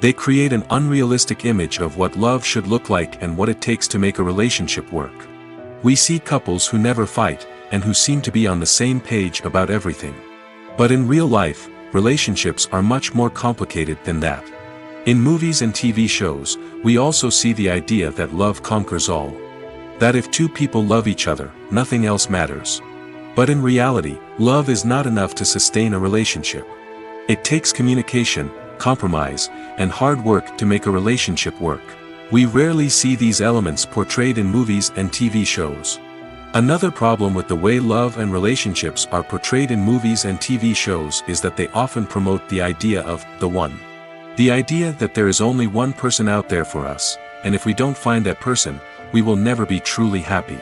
They create an unrealistic image of what love should look like and what it takes to make a relationship work. We see couples who never fight, and who seem to be on the same page about everything. But in real life, relationships are much more complicated than that. In movies and TV shows, we also see the idea that love conquers all. That if two people love each other, nothing else matters. But in reality, love is not enough to sustain a relationship. It takes communication, compromise, and hard work to make a relationship work. We rarely see these elements portrayed in movies and TV shows. Another problem with the way love and relationships are portrayed in movies and TV shows is that they often promote the idea of the one. The idea that there is only one person out there for us, and if we don't find that person, we will never be truly happy.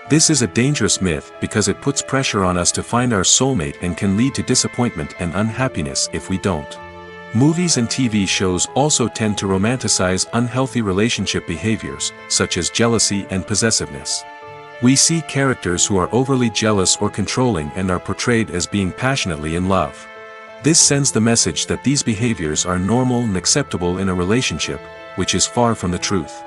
This is a dangerous myth because it puts pressure on us to find our soulmate and can lead to disappointment and unhappiness if we don't. Movies and TV shows also tend to romanticize unhealthy relationship behaviors, such as jealousy and possessiveness. We see characters who are overly jealous or controlling and are portrayed as being passionately in love. This sends the message that these behaviors are normal and acceptable in a relationship, which is far from the truth.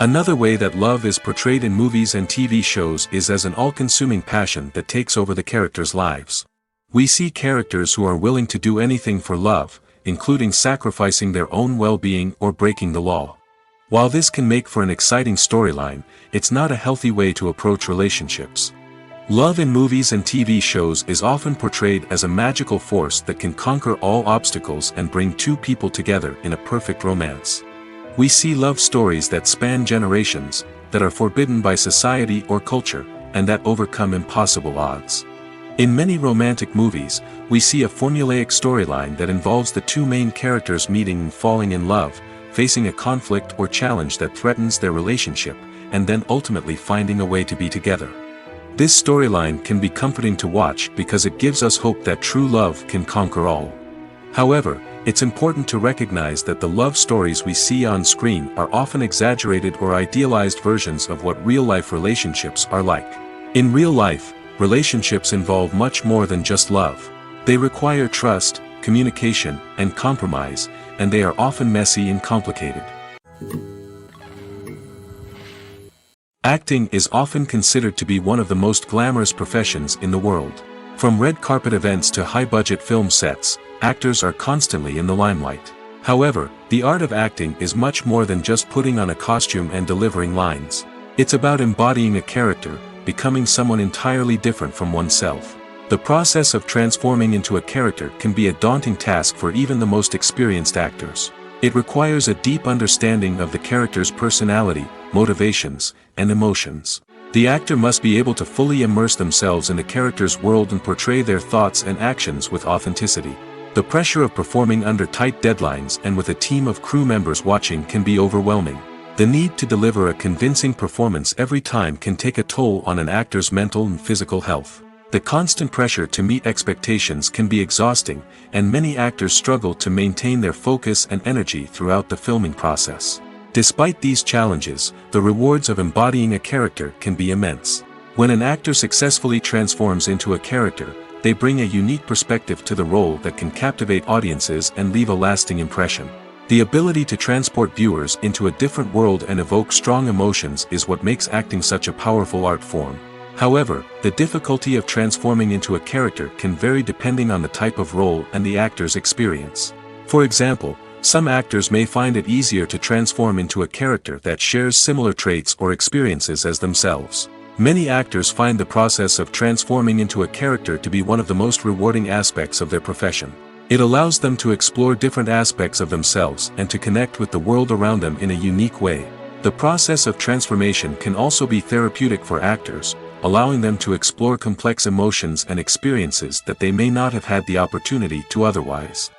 Another way that love is portrayed in movies and TV shows is as an all-consuming passion that takes over the characters' lives. We see characters who are willing to do anything for love, including sacrificing their own well-being or breaking the law. While this can make for an exciting storyline, it's not a healthy way to approach relationships. Love in movies and TV shows is often portrayed as a magical force that can conquer all obstacles and bring two people together in a perfect romance. We see love stories that span generations, that are forbidden by society or culture, and that overcome impossible odds. In many romantic movies, we see a formulaic storyline that involves the two main characters meeting and falling in love, facing a conflict or challenge that threatens their relationship, and then ultimately finding a way to be together. This storyline can be comforting to watch because it gives us hope that true love can conquer all. However, it's important to recognize that the love stories we see on screen are often exaggerated or idealized versions of what real-life relationships are like. In real life, relationships involve much more than just love. They require trust, communication, and compromise, and they are often messy and complicated. Acting is often considered to be one of the most glamorous professions in the world. From red carpet events to high-budget film sets, actors are constantly in the limelight. However, the art of acting is much more than just putting on a costume and delivering lines. It's about embodying a character, becoming someone entirely different from oneself. The process of transforming into a character can be a daunting task for even the most experienced actors. It requires a deep understanding of the character's personality, motivations, and emotions. The actor must be able to fully immerse themselves in the character's world and portray their thoughts and actions with authenticity. The pressure of performing under tight deadlines and with a team of crew members watching can be overwhelming. The need to deliver a convincing performance every time can take a toll on an actor's mental and physical health. The constant pressure to meet expectations can be exhausting, and many actors struggle to maintain their focus and energy throughout the filming process. Despite these challenges, the rewards of embodying a character can be immense. When an actor successfully transforms into a character, they bring a unique perspective to the role that can captivate audiences and leave a lasting impression. The ability to transport viewers into a different world and evoke strong emotions is what makes acting such a powerful art form. However, the difficulty of transforming into a character can vary depending on the type of role and the actor's experience. For example, some actors may find it easier to transform into a character that shares similar traits or experiences as themselves. Many actors find the process of transforming into a character to be one of the most rewarding aspects of their profession. It allows them to explore different aspects of themselves and to connect with the world around them in a unique way. The process of transformation can also be therapeutic for actors, allowing them to explore complex emotions and experiences that they may not have had the opportunity to otherwise.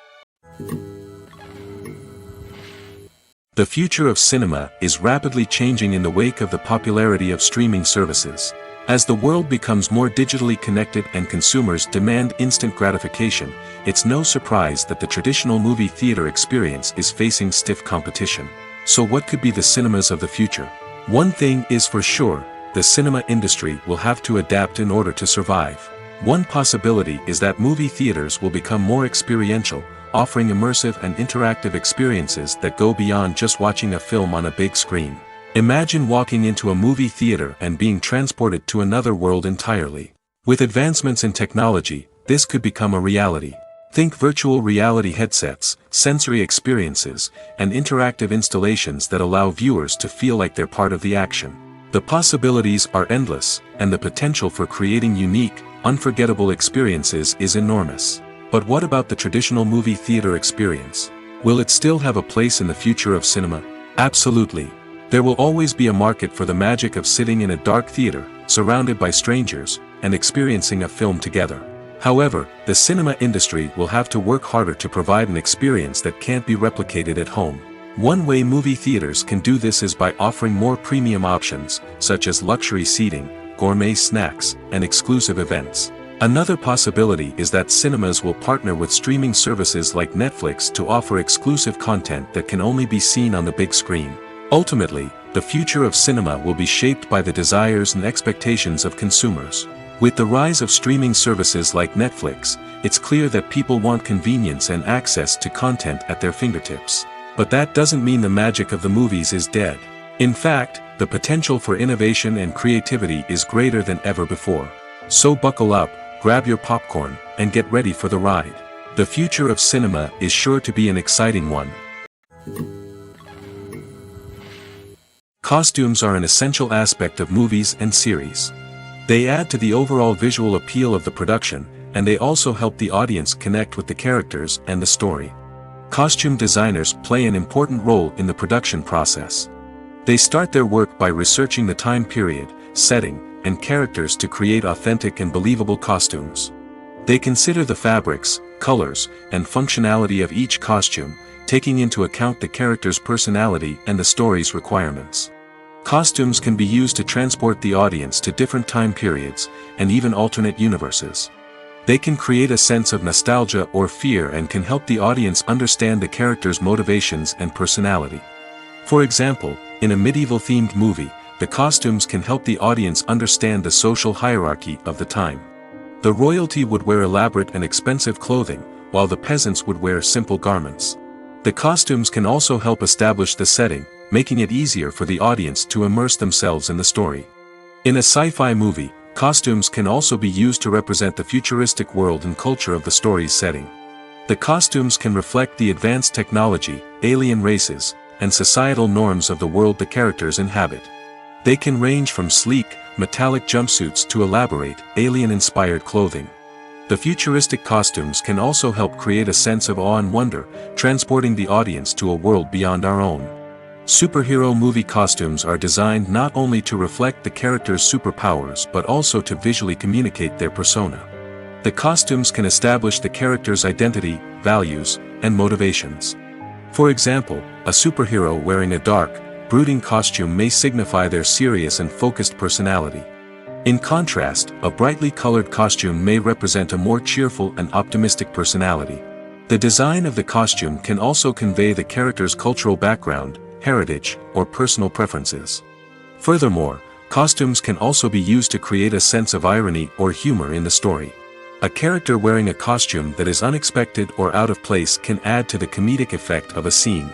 The future of cinema is rapidly changing in the wake of the popularity of streaming services. As the world becomes more digitally connected and consumers demand instant gratification, it's no surprise that the traditional movie theater experience is facing stiff competition. So what could be the cinemas of the future? One thing is for sure, the cinema industry will have to adapt in order to survive. One possibility is that movie theaters will become more experiential, offering immersive and interactive experiences that go beyond just watching a film on a big screen. Imagine walking into a movie theater and being transported to another world entirely. With advancements in technology, this could become a reality. Think virtual reality headsets, sensory experiences, and interactive installations that allow viewers to feel like they're part of the action. The possibilities are endless, and the potential for creating unique, unforgettable experiences is enormous. But what about the traditional movie theater experience? Will it still have a place in the future of cinema? Absolutely. There will always be a market for the magic of sitting in a dark theater, surrounded by strangers, and experiencing a film together. However, the cinema industry will have to work harder to provide an experience that can't be replicated at home. One way movie theaters can do this is by offering more premium options, such as luxury seating, gourmet snacks, and exclusive events. Another possibility is that cinemas will partner with streaming services like Netflix to offer exclusive content that can only be seen on the big screen. Ultimately, the future of cinema will be shaped by the desires and expectations of consumers. With the rise of streaming services like Netflix, it's clear that people want convenience and access to content at their fingertips. But that doesn't mean the magic of the movies is dead. In fact, the potential for innovation and creativity is greater than ever before. So buckle up, grab your popcorn, and get ready for the ride. The future of cinema is sure to be an exciting one. Costumes are an essential aspect of movies and series. They add to the overall visual appeal of the production, and they also help the audience connect with the characters and the story. Costume designers play an important role in the production process. They start their work by researching the time period, setting, and characters to create authentic and believable costumes. They consider the fabrics, colors, and functionality of each costume, taking into account the character's personality and the story's requirements. Costumes can be used to transport the audience to different time periods, and even alternate universes. They can create a sense of nostalgia or fear and can help the audience understand the character's motivations and personality. For example, in a medieval-themed movie, the costumes can help the audience understand the social hierarchy of the time. The royalty would wear elaborate and expensive clothing, while the peasants would wear simple garments. The costumes can also help establish the setting, making it easier for the audience to immerse themselves in the story. In a sci-fi movie, costumes can also be used to represent the futuristic world and culture of the story's setting. The costumes can reflect the advanced technology, alien races, and societal norms of the world the characters inhabit. They can range from sleek, metallic jumpsuits to elaborate, alien-inspired clothing. The futuristic costumes can also help create a sense of awe and wonder, transporting the audience to a world beyond our own. Superhero movie costumes are designed not only to reflect the character's superpowers but also to visually communicate their persona. The costumes can establish the character's identity, values, and motivations. For example, a superhero wearing a dark, brooding costume may signify their serious and focused personality. In contrast, a brightly colored costume may represent a more cheerful and optimistic personality. The design of the costume can also convey the character's cultural background, heritage, or personal preferences. Furthermore, costumes can also be used to create a sense of irony or humor in the story. A character wearing a costume that is unexpected or out of place can add to the comedic effect of a scene.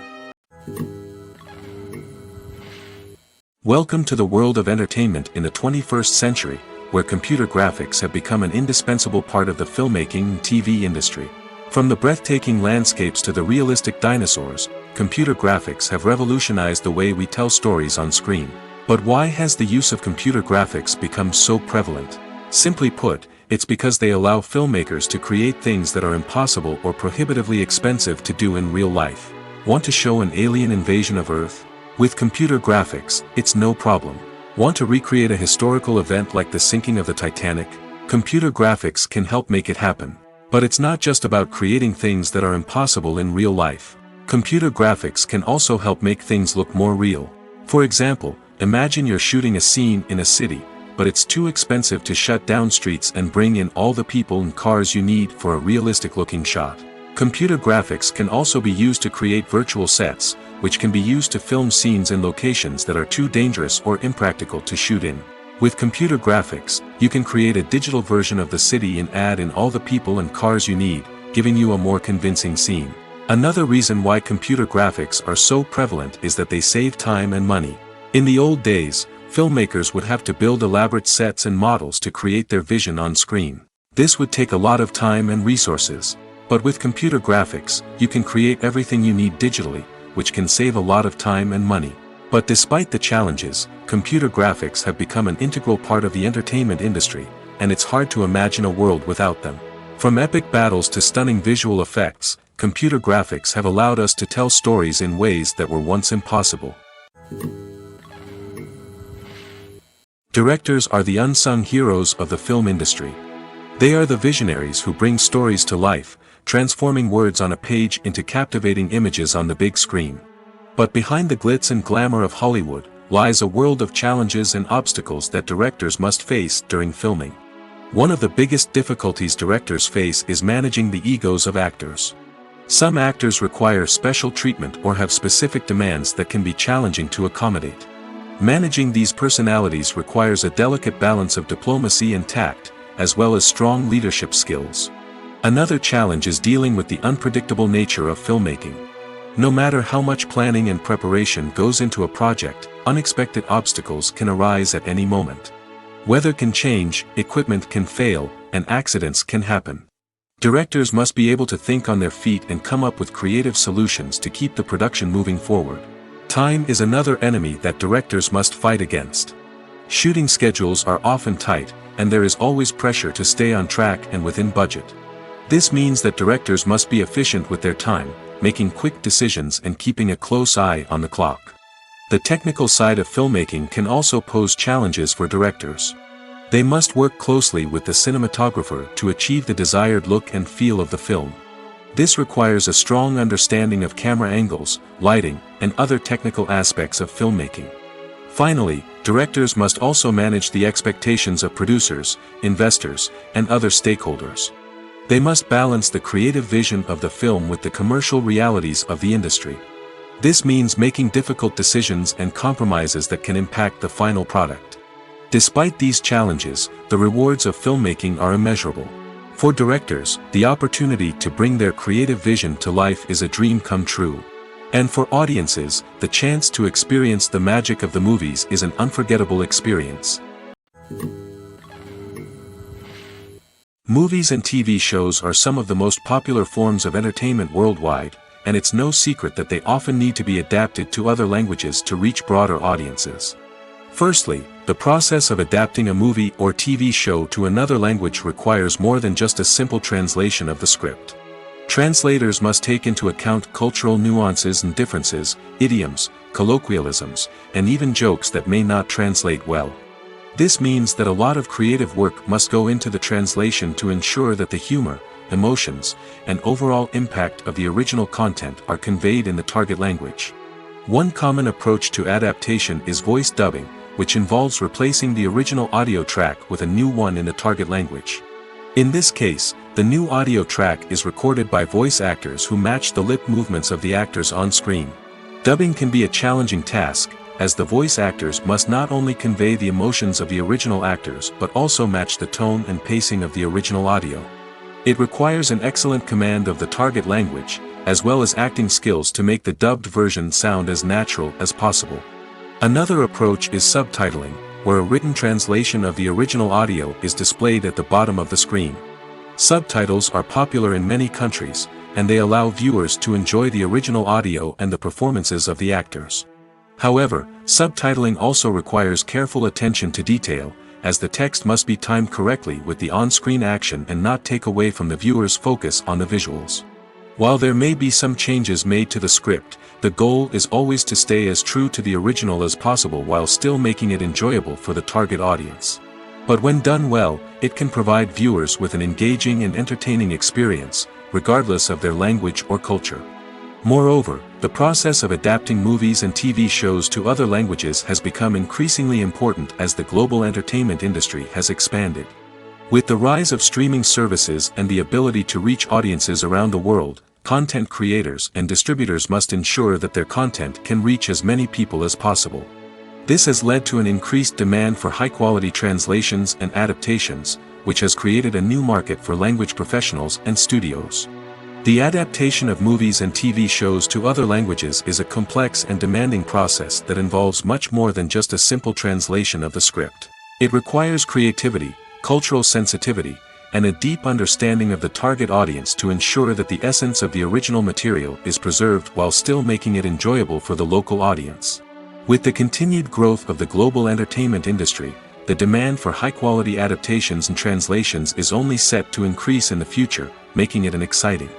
Welcome to the world of entertainment in the 21st century, where computer graphics have become an indispensable part of the filmmaking and TV industry. From the breathtaking landscapes to the realistic dinosaurs, computer graphics have revolutionized the way we tell stories on screen. But why has the use of computer graphics become so prevalent? Simply put, it's because they allow filmmakers to create things that are impossible or prohibitively expensive to do in real life. Want to show an alien invasion of Earth? With computer graphics, it's no problem. Want to recreate a historical event like the sinking of the Titanic? Computer graphics can help make it happen. But it's not just about creating things that are impossible in real life. Computer graphics can also help make things look more real. For example, imagine you're shooting a scene in a city, but it's too expensive to shut down streets and bring in all the people and cars you need for a realistic-looking shot. Computer graphics can also be used to create virtual sets, which can be used to film scenes in locations that are too dangerous or impractical to shoot in. With computer graphics, you can create a digital version of the city and add in all the people and cars you need, giving you a more convincing scene. Another reason why computer graphics are so prevalent is that they save time and money. In the old days, filmmakers would have to build elaborate sets and models to create their vision on screen. This would take a lot of time and resources. But with computer graphics, you can create everything you need digitally, which can save a lot of time and money. But despite the challenges, computer graphics have become an integral part of the entertainment industry, and it's hard to imagine a world without them. From epic battles to stunning visual effects, computer graphics have allowed us to tell stories in ways that were once impossible. Directors are the unsung heroes of the film industry. They are the visionaries who bring stories to life, transforming words on a page into captivating images on the big screen. But behind the glitz and glamour of Hollywood, lies a world of challenges and obstacles that directors must face during filming. One of the biggest difficulties directors face is managing the egos of actors. Some actors require special treatment or have specific demands that can be challenging to accommodate. Managing these personalities requires a delicate balance of diplomacy and tact, as well as strong leadership skills. Another challenge is dealing with the unpredictable nature of filmmaking. No matter how much planning and preparation goes into a project, unexpected obstacles can arise at any moment. Weather can change, equipment can fail, and accidents can happen. Directors must be able to think on their feet and come up with creative solutions to keep the production moving forward. Time is another enemy that directors must fight against. Shooting schedules are often tight, and there is always pressure to stay on track and within budget. This means that directors must be efficient with their time, making quick decisions and keeping a close eye on the clock. The technical side of filmmaking can also pose challenges for directors. They must work closely with the cinematographer to achieve the desired look and feel of the film. This requires a strong understanding of camera angles, lighting, and other technical aspects of filmmaking. Finally, directors must also manage the expectations of producers, investors, and other stakeholders. They must balance the creative vision of the film with the commercial realities of the industry. This means making difficult decisions and compromises that can impact the final product. Despite these challenges, the rewards of filmmaking are immeasurable. For directors, the opportunity to bring their creative vision to life is a dream come true. And for audiences, the chance to experience the magic of the movies is an unforgettable experience. Movies and TV shows are some of the most popular forms of entertainment worldwide, and it's no secret that they often need to be adapted to other languages to reach broader audiences. Firstly, the process of adapting a movie or TV show to another language requires more than just a simple translation of the script. Translators must take into account cultural nuances and differences, idioms, colloquialisms, and even jokes that may not translate well. This means that a lot of creative work must go into the translation to ensure that the humor, emotions, and overall impact of the original content are conveyed in the target language. One common approach to adaptation is voice dubbing, which involves replacing the original audio track with a new one in the target language. In this case, the new audio track is recorded by voice actors who match the lip movements of the actors on screen. Dubbing can be a challenging task, as the voice actors must not only convey the emotions of the original actors but also match the tone and pacing of the original audio. It requires an excellent command of the target language, as well as acting skills to make the dubbed version sound as natural as possible. Another approach is subtitling, where a written translation of the original audio is displayed at the bottom of the screen. Subtitles are popular in many countries, and they allow viewers to enjoy the original audio and the performances of the actors. However, subtitling also requires careful attention to detail, as the text must be timed correctly with the on-screen action and not take away from the viewer's focus on the visuals. While there may be some changes made to the script, the goal is always to stay as true to the original as possible while still making it enjoyable for the target audience. But when done well, it can provide viewers with an engaging and entertaining experience, regardless of their language or culture. Moreover, the process of adapting movies and TV shows to other languages has become increasingly important as the global entertainment industry has expanded. With the rise of streaming services and the ability to reach audiences around the world, content creators and distributors must ensure that their content can reach as many people as possible. This has led to an increased demand for high-quality translations and adaptations, which has created a new market for language professionals and studios. The adaptation of movies and TV shows to other languages is a complex and demanding process that involves much more than just a simple translation of the script. It requires creativity, cultural sensitivity, and a deep understanding of the target audience to ensure that the essence of the original material is preserved while still making it enjoyable for the local audience. With the continued growth of the global entertainment industry, the demand for high-quality adaptations and translations is only set to increase in the future, making it an exciting.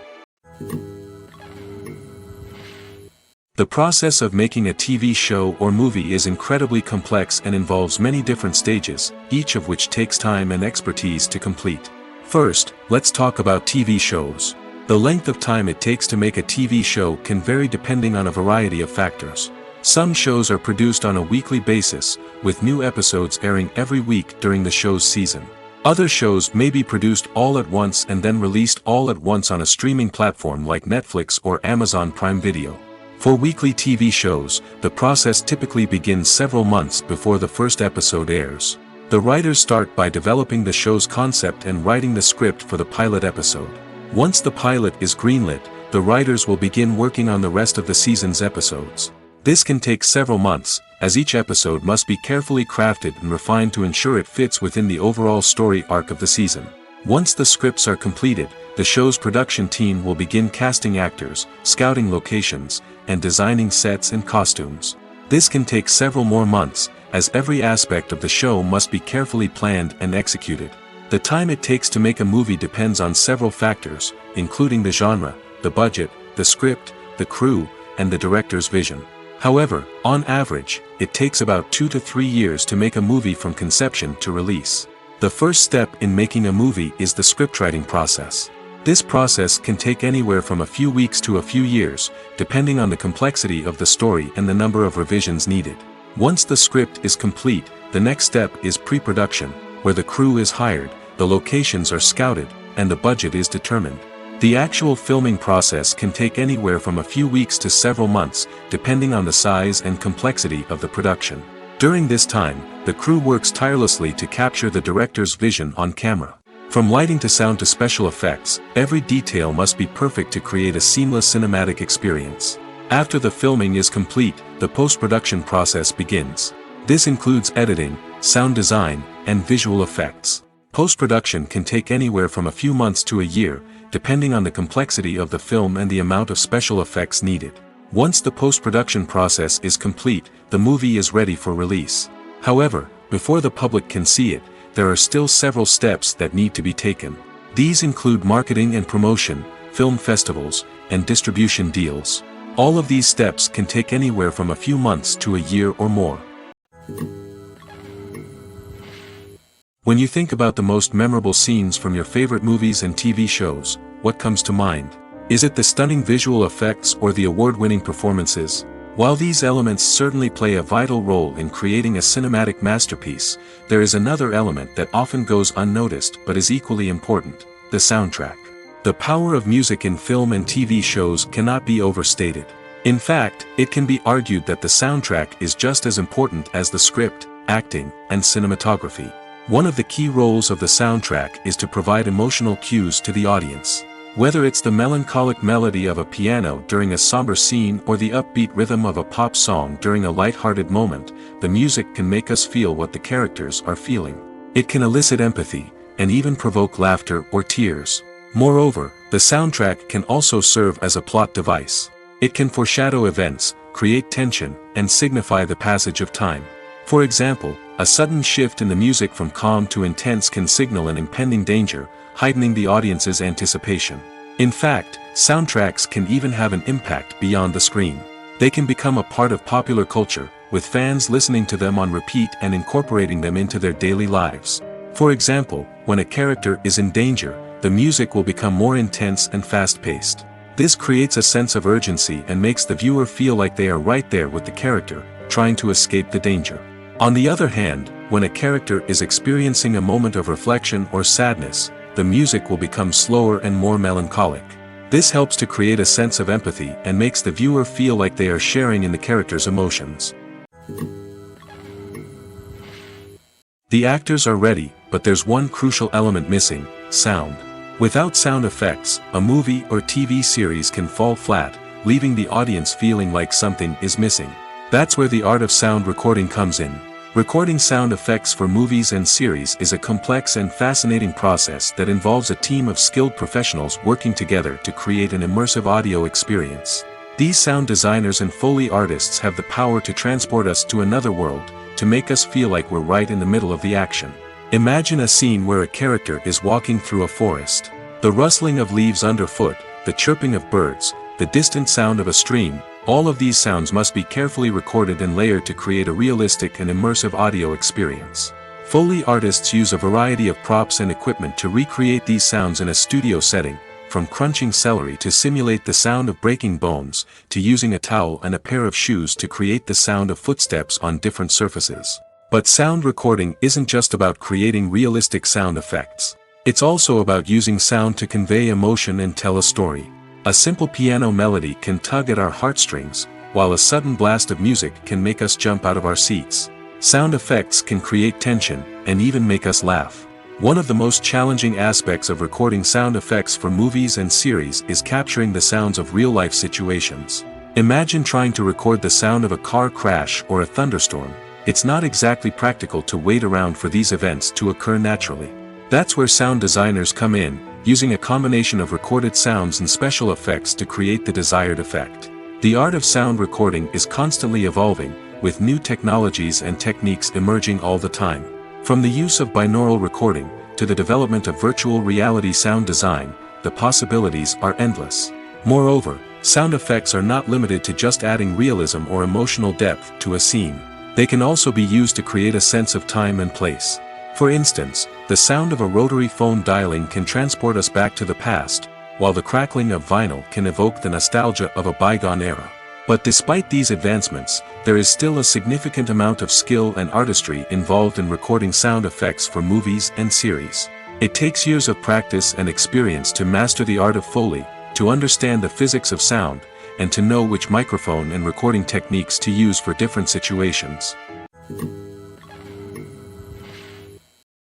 The process of making a TV show or movie is incredibly complex and involves many different stages, each of which takes time and expertise to complete. First, let's talk about TV shows. The length of time it takes to make a TV show can vary depending on a variety of factors. Some shows are produced on a weekly basis, with new episodes airing every week during the show's season. Other shows may be produced all at once and then released all at once on a streaming platform like Netflix or Amazon Prime Video. For weekly TV shows, the process typically begins several months before the first episode airs. The writers start by developing the show's concept and writing the script for the pilot episode. Once the pilot is greenlit, the writers will begin working on the rest of the season's episodes. This can take several months, as each episode must be carefully crafted and refined to ensure it fits within the overall story arc of the season. Once the scripts are completed, the show's production team will begin casting actors, scouting locations, and designing sets and costumes. This can take several more months, as every aspect of the show must be carefully planned and executed. The time it takes to make a movie depends on several factors, including the genre, the budget, the script, the crew, and the director's vision. However, on average, it takes about 2 to 3 years to make a movie from conception to release. The first step in making a movie is the scriptwriting process. This process can take anywhere from a few weeks to a few years, depending on the complexity of the story and the number of revisions needed. Once the script is complete, the next step is pre-production, where the crew is hired, the locations are scouted, and the budget is determined. The actual filming process can take anywhere from a few weeks to several months, depending on the size and complexity of the production. During this time, the crew works tirelessly to capture the director's vision on camera. From lighting to sound to special effects, every detail must be perfect to create a seamless cinematic experience. After the filming is complete, the post-production process begins. This includes editing, sound design, and visual effects. Post-production can take anywhere from a few months to a year, depending on the complexity of the film and the amount of special effects needed. Once the post-production process is complete, the movie is ready for release. However, before the public can see it, there are still several steps that need to be taken. These include marketing and promotion, film festivals, and distribution deals. All of these steps can take anywhere from a few months to a year or more. When you think about the most memorable scenes from your favorite movies and TV shows, what comes to mind? Is it the stunning visual effects or the award-winning performances? While these elements certainly play a vital role in creating a cinematic masterpiece, there is another element that often goes unnoticed but is equally important: the soundtrack. The power of music in film and TV shows cannot be overstated. In fact, it can be argued that the soundtrack is just as important as the script, acting, and cinematography. One of the key roles of the soundtrack is to provide emotional cues to the audience. Whether it's the melancholic melody of a piano during a somber scene or the upbeat rhythm of a pop song during a light-hearted moment, the music can make us feel what the characters are feeling. It can elicit empathy, and even provoke laughter or tears. Moreover, the soundtrack can also serve as a plot device. It can foreshadow events, create tension, and signify the passage of time. For example, a sudden shift in the music from calm to intense can signal an impending danger, heightening the audience's anticipation. In fact, soundtracks can even have an impact beyond the screen. They can become a part of popular culture, with fans listening to them on repeat and incorporating them into their daily lives. For example, when a character is in danger, the music will become more intense and fast-paced. This creates a sense of urgency and makes the viewer feel like they are right there with the character, trying to escape the danger. On the other hand, when a character is experiencing a moment of reflection or sadness, the music will become slower and more melancholic. This helps to create a sense of empathy and makes the viewer feel like they are sharing in the character's emotions. The actors are ready, but there's one crucial element missing: sound. Without sound effects, a movie or TV series can fall flat, leaving the audience feeling like something is missing. That's where the art of sound recording comes in. Recording sound effects for movies and series is a complex and fascinating process that involves a team of skilled professionals working together to create an immersive audio experience. These sound designers and Foley artists have the power to transport us to another world, to make us feel like we're right in the middle of the action. Imagine a scene where a character is walking through a forest. The rustling of leaves underfoot, the chirping of birds, the distant sound of a stream, all of these sounds must be carefully recorded and layered to create a realistic and immersive audio experience. Foley artists use a variety of props and equipment to recreate these sounds in a studio setting, from crunching celery to simulate the sound of breaking bones, to using a towel and a pair of shoes to create the sound of footsteps on different surfaces. But sound recording isn't just about creating realistic sound effects. It's also about using sound to convey emotion and tell a story. A simple piano melody can tug at our heartstrings, while a sudden blast of music can make us jump out of our seats. Sound effects can create tension, and even make us laugh. One of the most challenging aspects of recording sound effects for movies and series is capturing the sounds of real-life situations. Imagine trying to record the sound of a car crash or a thunderstorm. It's not exactly practical to wait around for these events to occur naturally. That's where sound designers come in, using a combination of recorded sounds and special effects to create the desired effect. The art of sound recording is constantly evolving, with new technologies and techniques emerging all the time. From the use of binaural recording, to the development of virtual reality sound design, the possibilities are endless. Moreover, sound effects are not limited to just adding realism or emotional depth to a scene. They can also be used to create a sense of time and place. For instance, the sound of a rotary phone dialing can transport us back to the past, while the crackling of vinyl can evoke the nostalgia of a bygone era. But despite these advancements, there is still a significant amount of skill and artistry involved in recording sound effects for movies and series. It takes years of practice and experience to master the art of Foley, to understand the physics of sound, and to know which microphone and recording techniques to use for different situations.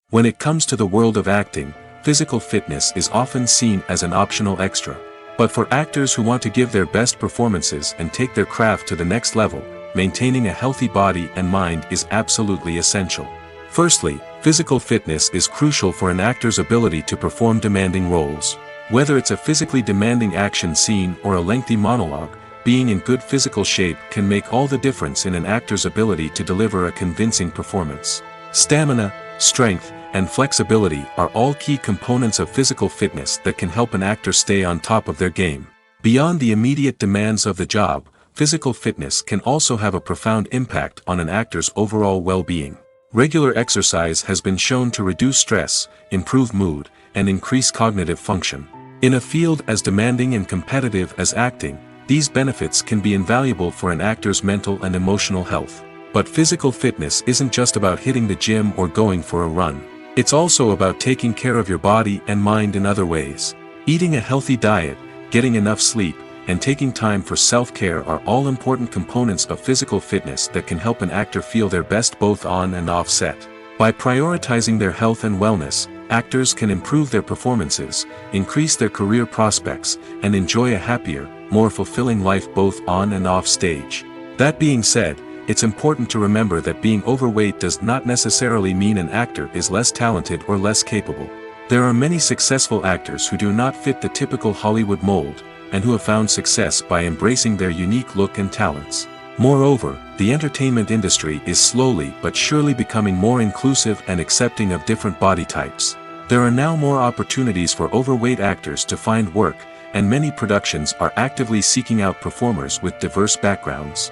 When it comes to the world of acting, physical fitness is often seen as an optional extra. But for actors who want to give their best performances and take their craft to the next level, maintaining a healthy body and mind is absolutely essential. Firstly, physical fitness is crucial for an actor's ability to perform demanding roles. Whether it's a physically demanding action scene or a lengthy monologue, being in good physical shape can make all the difference in an actor's ability to deliver a convincing performance. Stamina, strength, and flexibility are all key components of physical fitness that can help an actor stay on top of their game. Beyond the immediate demands of the job, physical fitness can also have a profound impact on an actor's overall well-being. Regular exercise has been shown to reduce stress, improve mood, and increase cognitive function. In a field as demanding and competitive as acting, these benefits can be invaluable for an actor's mental and emotional health. But physical fitness isn't just about hitting the gym or going for a run. It's also about taking care of your body and mind in other ways. Eating a healthy diet, getting enough sleep, and taking time for self-care are all important components of physical fitness that can help an actor feel their best both on and off set. By prioritizing their health and wellness, actors can improve their performances, increase their career prospects, and enjoy a happier, more fulfilling life both on and off stage. That being said, it's important to remember that being overweight does not necessarily mean an actor is less talented or less capable. There are many successful actors who do not fit the typical Hollywood mold, and who have found success by embracing their unique look and talents. Moreover, the entertainment industry is slowly but surely becoming more inclusive and accepting of different body types. There are now more opportunities for overweight actors to find work, and many productions are actively seeking out performers with diverse backgrounds.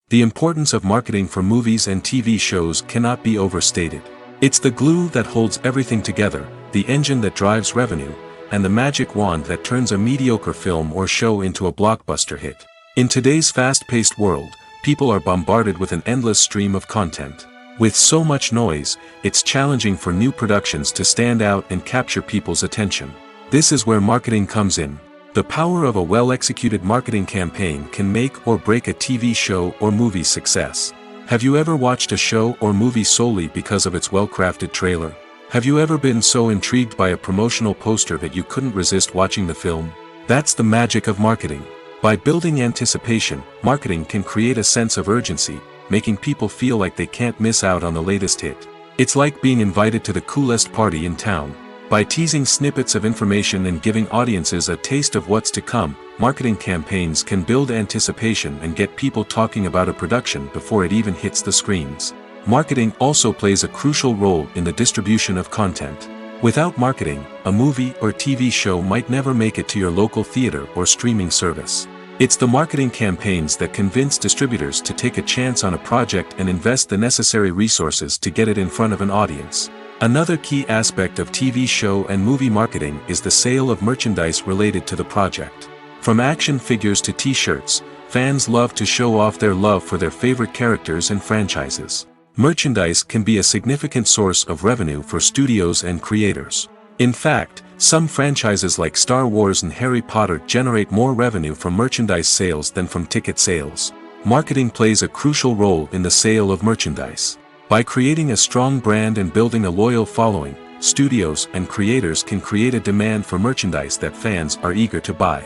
The importance of marketing for movies and TV shows cannot be overstated. It's the glue that holds everything together, the engine that drives revenue, and the magic wand that turns a mediocre film or show into a blockbuster hit. In today's fast-paced world, people are bombarded with an endless stream of content. With so much noise, it's challenging for new productions to stand out and capture people's attention. This is where marketing comes in. The power of a well-executed marketing campaign can make or break a TV show or movie's success. Have you ever watched a show or movie solely because of its well-crafted trailer? Have you ever been so intrigued by a promotional poster that you couldn't resist watching the film? That's the magic of marketing. By building anticipation, marketing can create a sense of urgency, making people feel like they can't miss out on the latest hit. It's like being invited to the coolest party in town. By teasing snippets of information and giving audiences a taste of what's to come, marketing campaigns can build anticipation and get people talking about a production before it even hits the screens. Marketing also plays a crucial role in the distribution of content. Without marketing, a movie or TV show might never make it to your local theater or streaming service. It's the marketing campaigns that convince distributors to take a chance on a project and invest the necessary resources to get it in front of an audience. Another key aspect of TV show and movie marketing is the sale of merchandise related to the project. From action figures to t-shirts, fans love to show off their love for their favorite characters and franchises. Merchandise can be a significant source of revenue for studios and creators. In fact, some franchises like Star Wars and Harry Potter generate more revenue from merchandise sales than from ticket sales. Marketing plays a crucial role in the sale of merchandise. By creating a strong brand and building a loyal following, studios and creators can create a demand for merchandise that fans are eager to buy.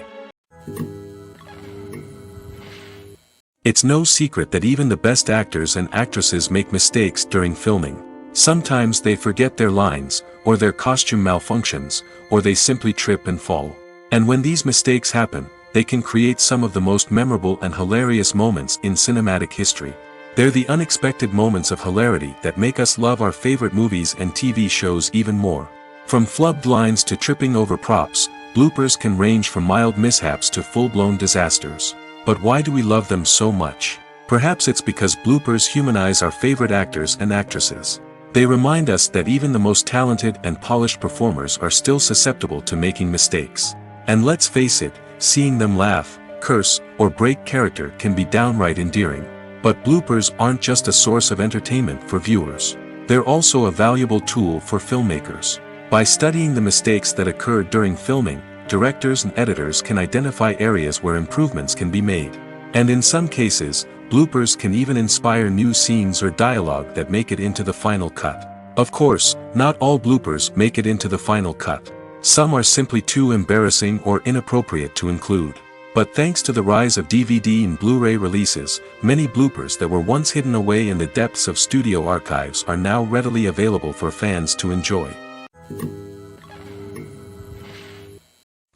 It's no secret that even the best actors and actresses make mistakes during filming. Sometimes they forget their lines, or their costume malfunctions, or they simply trip and fall. And when these mistakes happen, they can create some of the most memorable and hilarious moments in cinematic history. They're the unexpected moments of hilarity that make us love our favorite movies and TV shows even more. From flubbed lines to tripping over props, bloopers can range from mild mishaps to full-blown disasters. But why do we love them so much? Perhaps it's because bloopers humanize our favorite actors and actresses. They remind us that even the most talented and polished performers are still susceptible to making mistakes. And let's face it, seeing them laugh, curse, or break character can be downright endearing. But bloopers aren't just a source of entertainment for viewers. They're also a valuable tool for filmmakers. By studying the mistakes that occurred during filming, directors and editors can identify areas where improvements can be made. And in some cases, bloopers can even inspire new scenes or dialogue that make it into the final cut. Of course, not all bloopers make it into the final cut. Some are simply too embarrassing or inappropriate to include. But thanks to the rise of DVD and Blu-ray releases, many bloopers that were once hidden away in the depths of studio archives are now readily available for fans to enjoy.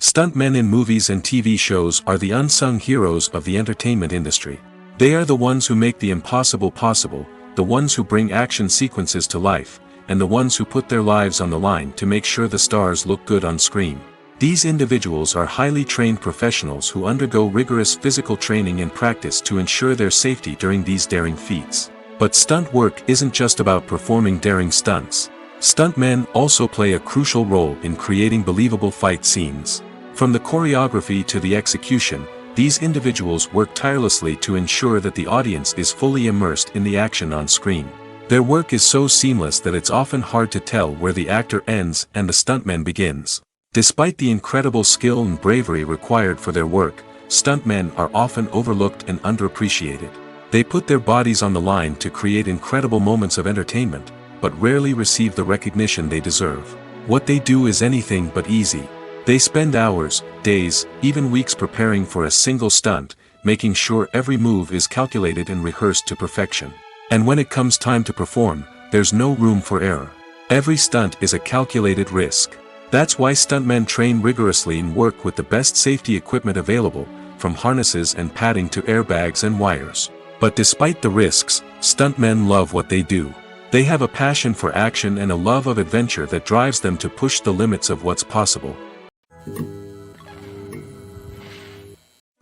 Stuntmen in movies and TV shows are the unsung heroes of the entertainment industry. They are the ones who make the impossible possible, the ones who bring action sequences to life, and the ones who put their lives on the line to make sure the stars look good on screen. These individuals are highly trained professionals who undergo rigorous physical training and practice to ensure their safety during these daring feats. But stunt work isn't just about performing daring stunts. Stuntmen also play a crucial role in creating believable fight scenes. From the choreography to the execution, these individuals work tirelessly to ensure that the audience is fully immersed in the action on screen. Their work is so seamless that it's often hard to tell where the actor ends and the stuntman begins. Despite the incredible skill and bravery required for their work, stuntmen are often overlooked and underappreciated. They put their bodies on the line to create incredible moments of entertainment, but rarely receive the recognition they deserve. What they do is anything but easy. They spend hours, days, even weeks preparing for a single stunt, making sure every move is calculated and rehearsed to perfection. And when it comes time to perform, there's no room for error. Every stunt is a calculated risk. That's why stuntmen train rigorously and work with the best safety equipment available, from harnesses and padding to airbags and wires. But despite the risks, stuntmen love what they do. They have a passion for action and a love of adventure that drives them to push the limits of what's possible.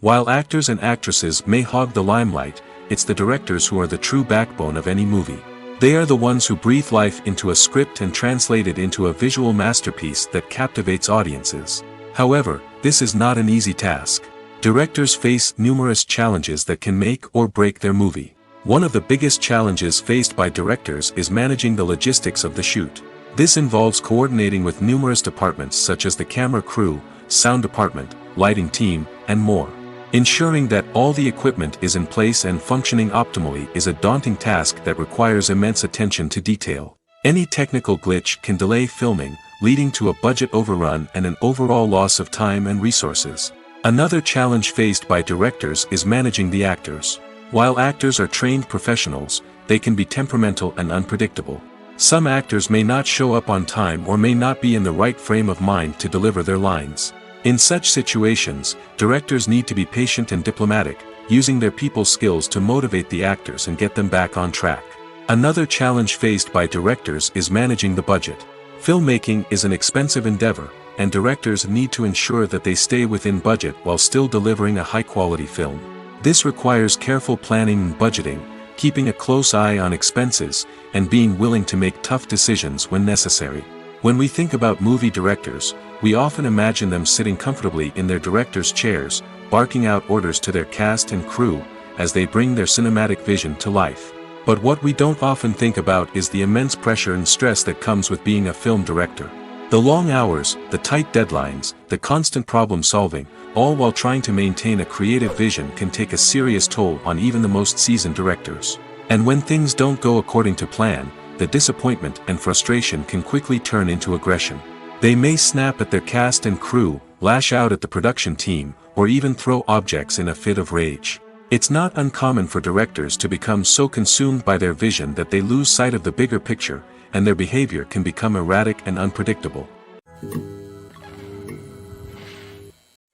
While actors and actresses may hog the limelight, it's the directors who are the true backbone of any movie. They are the ones who breathe life into a script and translate it into a visual masterpiece that captivates audiences. However, this is not an easy task. Directors face numerous challenges that can make or break their movie. One of the biggest challenges faced by directors is managing the logistics of the shoot. This involves coordinating with numerous departments such as the camera crew, sound department, lighting team, and more. Ensuring that all the equipment is in place and functioning optimally is a daunting task that requires immense attention to detail. Any technical glitch can delay filming, leading to a budget overrun and an overall loss of time and resources. Another challenge faced by directors is managing the actors. While actors are trained professionals, they can be temperamental and unpredictable. Some actors may not show up on time or may not be in the right frame of mind to deliver their lines. In such situations, directors need to be patient and diplomatic, using their people skills to motivate the actors and get them back on track. Another challenge faced by directors is managing the budget. Filmmaking is an expensive endeavor, and directors need to ensure that they stay within budget while still delivering a high-quality film. This requires careful planning and budgeting, keeping a close eye on expenses, and being willing to make tough decisions when necessary. When we think about movie directors, we often imagine them sitting comfortably in their director's chairs, barking out orders to their cast and crew, as they bring their cinematic vision to life. But what we don't often think about is the immense pressure and stress that comes with being a film director. The long hours, the tight deadlines, the constant problem solving, all while trying to maintain a creative vision can take a serious toll on even the most seasoned directors. And when things don't go according to plan, the disappointment and frustration can quickly turn into aggression. They may snap at their cast and crew, lash out at the production team, or even throw objects in a fit of rage. It's not uncommon for directors to become so consumed by their vision that they lose sight of the bigger picture, and their behavior can become erratic and unpredictable.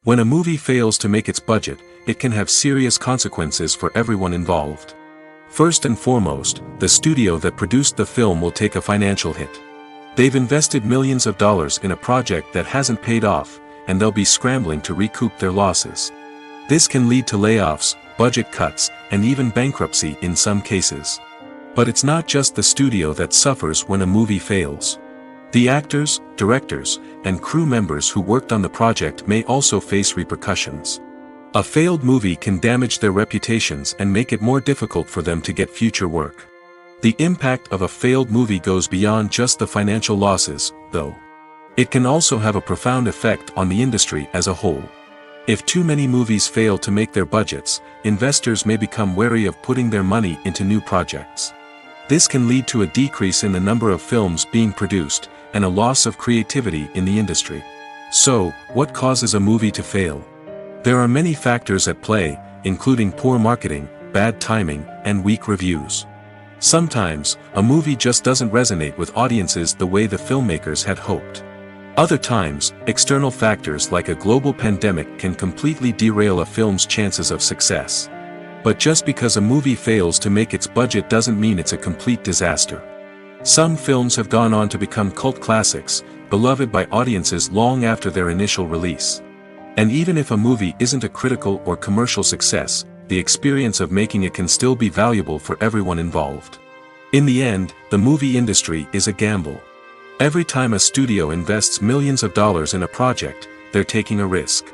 When a movie fails to make its budget, it can have serious consequences for everyone involved. First and foremost, the studio that produced the film will take a financial hit. They've invested millions of dollars in a project that hasn't paid off, and they'll be scrambling to recoup their losses. This can lead to layoffs, budget cuts, and even bankruptcy in some cases. But it's not just the studio that suffers when a movie fails. The actors, directors, and crew members who worked on the project may also face repercussions. A failed movie can damage their reputations and make it more difficult for them to get future work. The impact of a failed movie goes beyond just the financial losses, though. It can also have a profound effect on the industry as a whole. If too many movies fail to make their budgets, investors may become wary of putting their money into new projects. This can lead to a decrease in the number of films being produced, and a loss of creativity in the industry. So, what causes a movie to fail? There are many factors at play, including poor marketing, bad timing, and weak reviews. Sometimes, a movie just doesn't resonate with audiences the way the filmmakers had hoped. Other times, external factors like a global pandemic can completely derail a film's chances of success. But just because a movie fails to make its budget doesn't mean it's a complete disaster. Some films have gone on to become cult classics, beloved by audiences long after their initial release. And even if a movie isn't a critical or commercial success, the experience of making it can still be valuable for everyone involved. In the end, the movie industry is a gamble. Every time a studio invests millions of dollars in a project, they're taking a risk.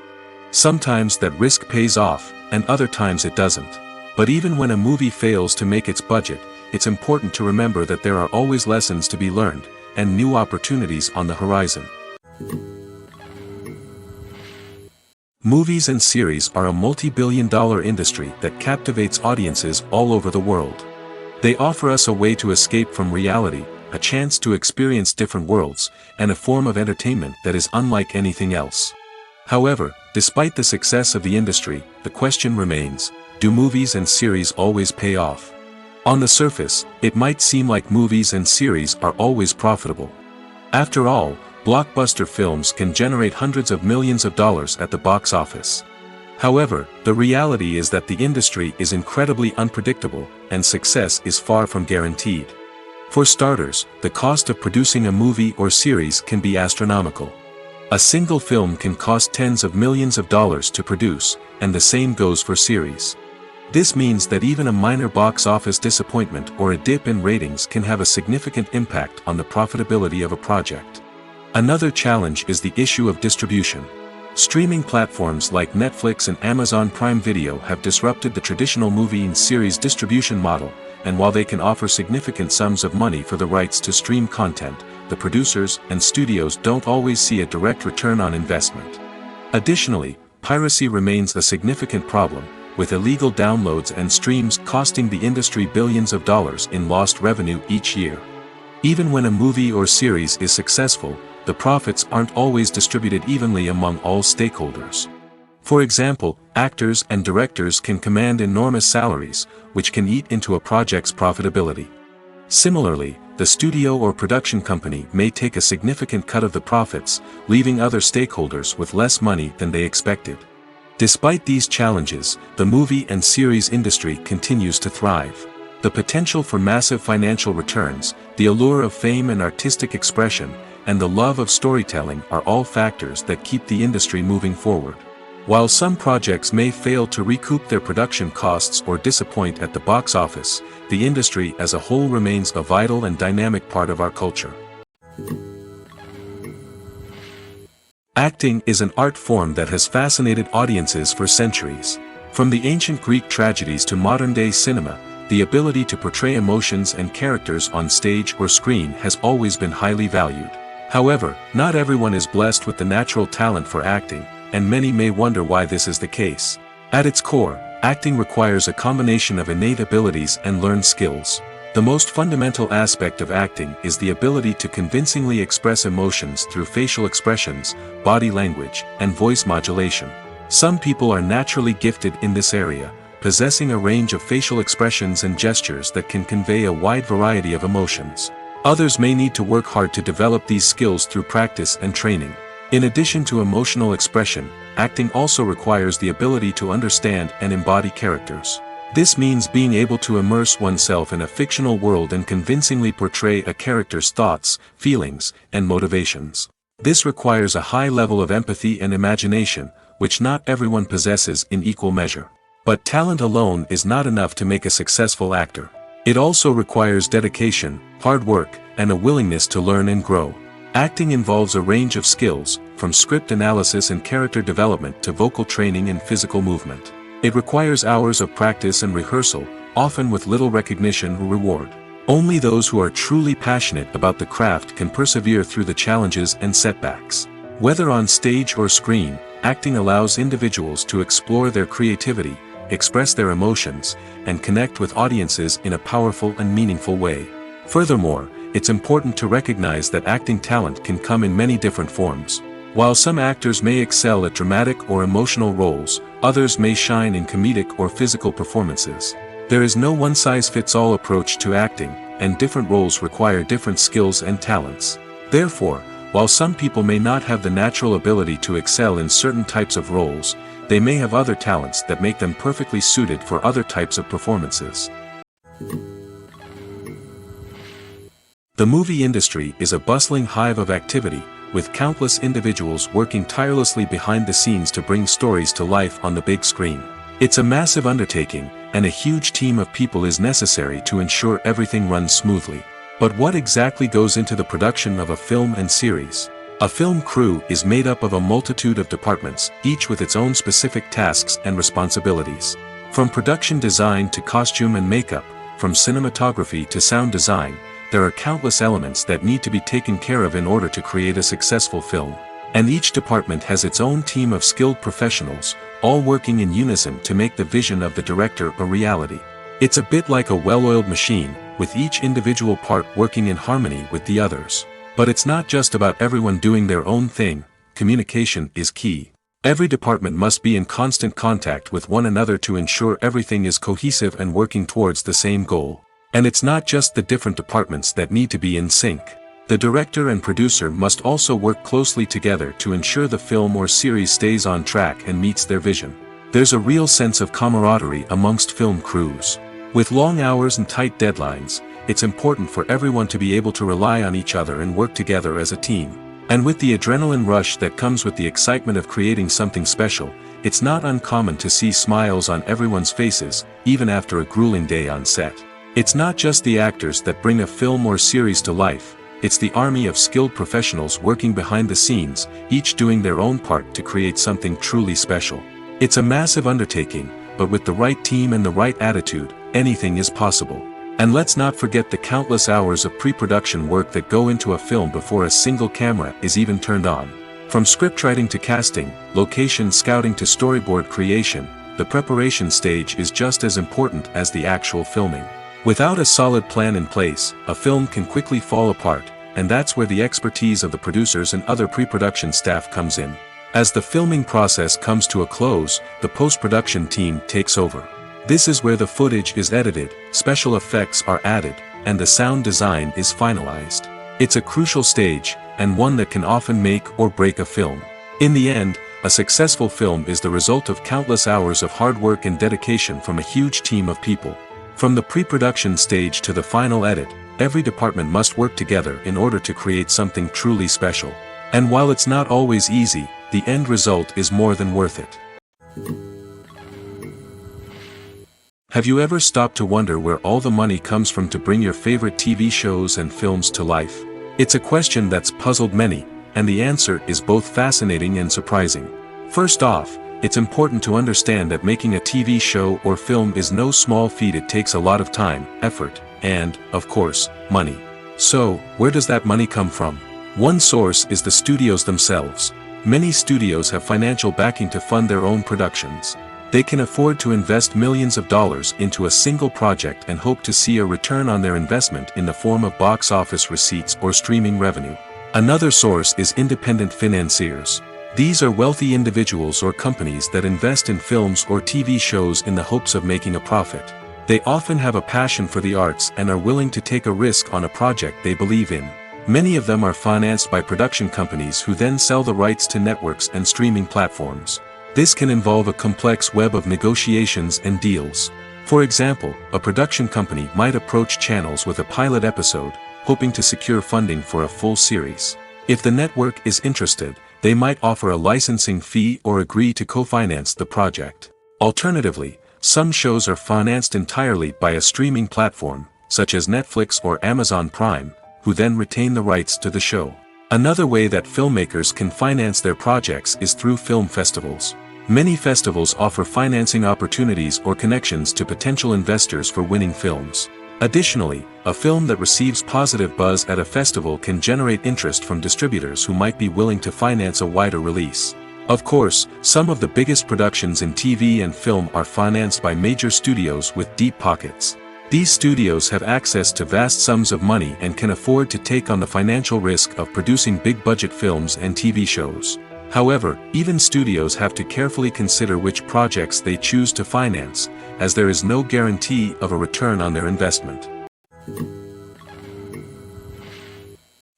Sometimes that risk pays off, and other times it doesn't. But even when a movie fails to make its budget, it's important to remember that there are always lessons to be learned, and new opportunities on the horizon. Movies and series are a multi-billion-dollar industry that captivates audiences all over the world. They offer us a way to escape from reality, a chance to experience different worlds, and a form of entertainment that is unlike anything else. However, despite the success of the industry, the question remains, do movies and series always pay off? On the surface, it might seem like movies and series are always profitable. After all, blockbuster films can generate hundreds of millions of dollars at the box office. However, the reality is that the industry is incredibly unpredictable, and success is far from guaranteed. For starters, the cost of producing a movie or series can be astronomical. A single film can cost tens of millions of dollars to produce, and the same goes for series. This means that even a minor box office disappointment or a dip in ratings can have a significant impact on the profitability of a project. Another challenge is the issue of distribution. Streaming platforms like Netflix and Amazon Prime Video have disrupted the traditional movie and series distribution model, and while they can offer significant sums of money for the rights to stream content, the producers and studios don't always see a direct return on investment. Additionally, piracy remains a significant problem, with illegal downloads and streams costing the industry billions of dollars in lost revenue each year. Even when a movie or series is successful, the profits aren't always distributed evenly among all stakeholders. For example, actors and directors can command enormous salaries, which can eat into a project's profitability. Similarly, the studio or production company may take a significant cut of the profits, leaving other stakeholders with less money than they expected. Despite these challenges, the movie and series industry continues to thrive. The potential for massive financial returns, the allure of fame and artistic expression, and the love of storytelling are all factors that keep the industry moving forward. While some projects may fail to recoup their production costs or disappoint at the box office, the industry as a whole remains a vital and dynamic part of our culture. Acting is an art form that has fascinated audiences for centuries. From the ancient Greek tragedies to modern-day cinema, the ability to portray emotions and characters on stage or screen has always been highly valued. However, not everyone is blessed with the natural talent for acting, and many may wonder why this is the case. At its core, acting requires a combination of innate abilities and learned skills. The most fundamental aspect of acting is the ability to convincingly express emotions through facial expressions, body language, and voice modulation. Some people are naturally gifted in this area, possessing a range of facial expressions and gestures that can convey a wide variety of emotions. Others may need to work hard to develop these skills through practice and training. In addition to emotional expression, acting also requires the ability to understand and embody characters. This means being able to immerse oneself in a fictional world and convincingly portray a character's thoughts, feelings, and motivations. This requires a high level of empathy and imagination, which not everyone possesses in equal measure. But talent alone is not enough to make a successful actor. It also requires dedication, hard work, and a willingness to learn and grow. Acting involves a range of skills, from script analysis and character development to vocal training and physical movement. It requires hours of practice and rehearsal, often with little recognition or reward. Only those who are truly passionate about the craft can persevere through the challenges and setbacks. Whether on stage or screen, acting allows individuals to explore their creativity, express their emotions, and connect with audiences in a powerful and meaningful way. Furthermore, it's important to recognize that acting talent can come in many different forms. While some actors may excel at dramatic or emotional roles, others may shine in comedic or physical performances. There is no one-size-fits-all approach to acting, and different roles require different skills and talents. Therefore, while some people may not have the natural ability to excel in certain types of roles, they may have other talents that make them perfectly suited for other types of performances. The movie industry is a bustling hive of activity, with countless individuals working tirelessly behind the scenes to bring stories to life on the big screen. It's a massive undertaking, and a huge team of people is necessary to ensure everything runs smoothly. But what exactly goes into the production of a film and series? A film crew is made up of a multitude of departments, each with its own specific tasks and responsibilities. From production design to costume and makeup, from cinematography to sound design, there are countless elements that need to be taken care of in order to create a successful film. And each department has its own team of skilled professionals, all working in unison to make the vision of the director a reality. It's a bit like a well-oiled machine, with each individual part working in harmony with the others. But it's not just about everyone doing their own thing. Communication is key. Every department must be in constant contact with one another to ensure everything is cohesive and working towards the same goal. And it's not just the different departments that need to be in sync. The director and producer must also work closely together to ensure the film or series stays on track and meets their vision. There's a real sense of camaraderie amongst film crews. With long hours and tight deadlines, it's important for everyone to be able to rely on each other and work together as a team. And with the adrenaline rush that comes with the excitement of creating something special, it's not uncommon to see smiles on everyone's faces, even after a grueling day on set. It's not just the actors that bring a film or series to life, it's the army of skilled professionals working behind the scenes, each doing their own part to create something truly special. It's a massive undertaking, but with the right team and the right attitude, anything is possible. And let's not forget the countless hours of pre-production work that go into a film before a single camera is even turned on. From scriptwriting to casting, location scouting to storyboard creation, the preparation stage is just as important as the actual filming. Without a solid plan in place, a film can quickly fall apart, and that's where the expertise of the producers and other pre-production staff comes in. As the filming process comes to a close, the post-production team takes over. This is where the footage is edited, special effects are added, and the sound design is finalized. It's a crucial stage, and one that can often make or break a film. In the end, a successful film is the result of countless hours of hard work and dedication from a huge team of people. From the pre-production stage to the final edit, every department must work together in order to create something truly special. And while it's not always easy, the end result is more than worth it. Have you ever stopped to wonder where all the money comes from to bring your favorite TV shows and films to life? It's a question that's puzzled many, and the answer is both fascinating and surprising. First off, it's important to understand that making a TV show or film is no small feat. It takes a lot of time, effort, and, of course, money. So, where does that money come from? One source is the studios themselves. Many studios have financial backing to fund their own productions. They can afford to invest millions of dollars into a single project and hope to see a return on their investment in the form of box office receipts or streaming revenue. Another source is independent financiers. These are wealthy individuals or companies that invest in films or TV shows in the hopes of making a profit. They often have a passion for the arts and are willing to take a risk on a project they believe in. Many of them are financed by production companies who then sell the rights to networks and streaming platforms. This can involve a complex web of negotiations and deals. For example, a production company might approach channels with a pilot episode, hoping to secure funding for a full series. If the network is interested, they might offer a licensing fee or agree to co-finance the project. Alternatively, some shows are financed entirely by a streaming platform, such as Netflix or Amazon Prime, who then retain the rights to the show. Another way that filmmakers can finance their projects is through film festivals. Many festivals offer financing opportunities or connections to potential investors for winning films. Additionally, a film that receives positive buzz at a festival can generate interest from distributors who might be willing to finance a wider release. Of course, some of the biggest productions in TV and film are financed by major studios with deep pockets. These studios have access to vast sums of money and can afford to take on the financial risk of producing big-budget films and TV shows. However, even studios have to carefully consider which projects they choose to finance, as there is no guarantee of a return on their investment.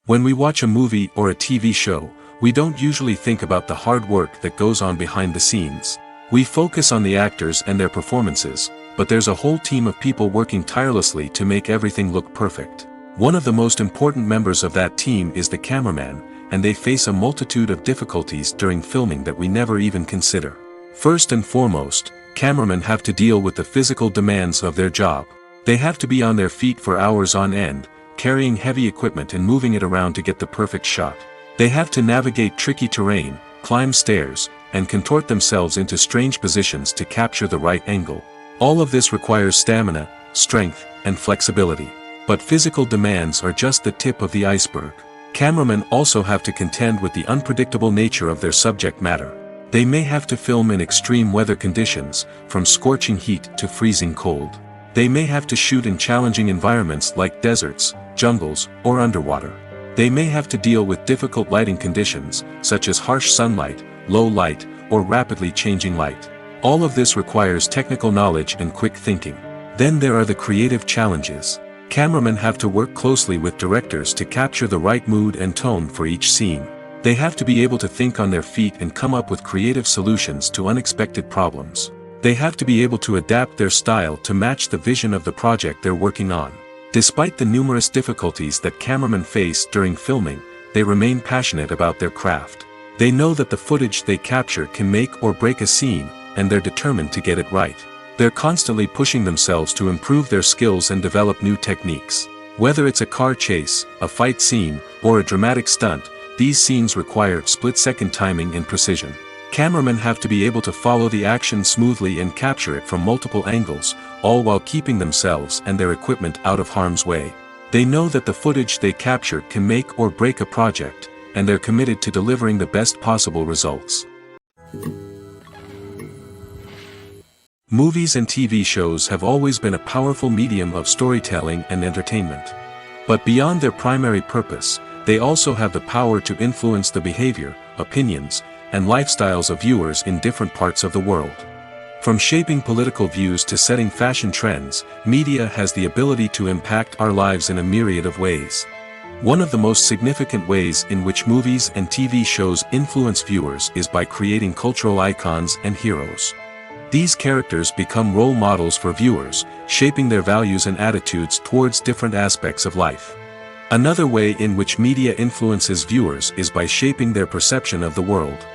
When we watch a movie or a TV show, we don't usually think about the hard work that goes on behind the scenes. We focus on the actors and their performances, but there's a whole team of people working tirelessly to make everything look perfect. One of the most important members of that team is the cameraman, and they face a multitude of difficulties during filming that we never even consider. First and foremost, cameramen have to deal with the physical demands of their job. They have to be on their feet for hours on end, carrying heavy equipment and moving it around to get the perfect shot. They have to navigate tricky terrain, climb stairs, and contort themselves into strange positions to capture the right angle. All of this requires stamina, strength, and flexibility. But physical demands are just the tip of the iceberg. Cameramen also have to contend with the unpredictable nature of their subject matter. They may have to film in extreme weather conditions, from scorching heat to freezing cold. They may have to shoot in challenging environments like deserts, jungles, or underwater. They may have to deal with difficult lighting conditions, such as harsh sunlight, low light, or rapidly changing light. All of this requires technical knowledge and quick thinking. Then there are the creative challenges. Cameramen have to work closely with directors to capture the right mood and tone for each scene. They have to be able to think on their feet and come up with creative solutions to unexpected problems. They have to be able to adapt their style to match the vision of the project they're working on. Despite the numerous difficulties that cameramen face during filming, they remain passionate about their craft. They know that the footage they capture can make or break a scene, and they're determined to get it right. They're constantly pushing themselves to improve their skills and develop new techniques. Whether it's a car chase, a fight scene, or a dramatic stunt, these scenes require split-second timing and precision. Cameramen have to be able to follow the action smoothly and capture it from multiple angles, all while keeping themselves and their equipment out of harm's way. They know that the footage they capture can make or break a project, and they're committed to delivering the best possible results. Movies and TV shows have always been a powerful medium of storytelling and entertainment. But beyond their primary purpose, they also have the power to influence the behavior, opinions, and lifestyles of viewers in different parts of the world. From shaping political views to setting fashion trends, media has the ability to impact our lives in a myriad of ways. One of the most significant ways in which movies and TV shows influence viewers is by creating cultural icons and heroes. These characters become role models for viewers, shaping their values and attitudes towards different aspects of life. Another way in which media influences viewers is by shaping their perception of the world.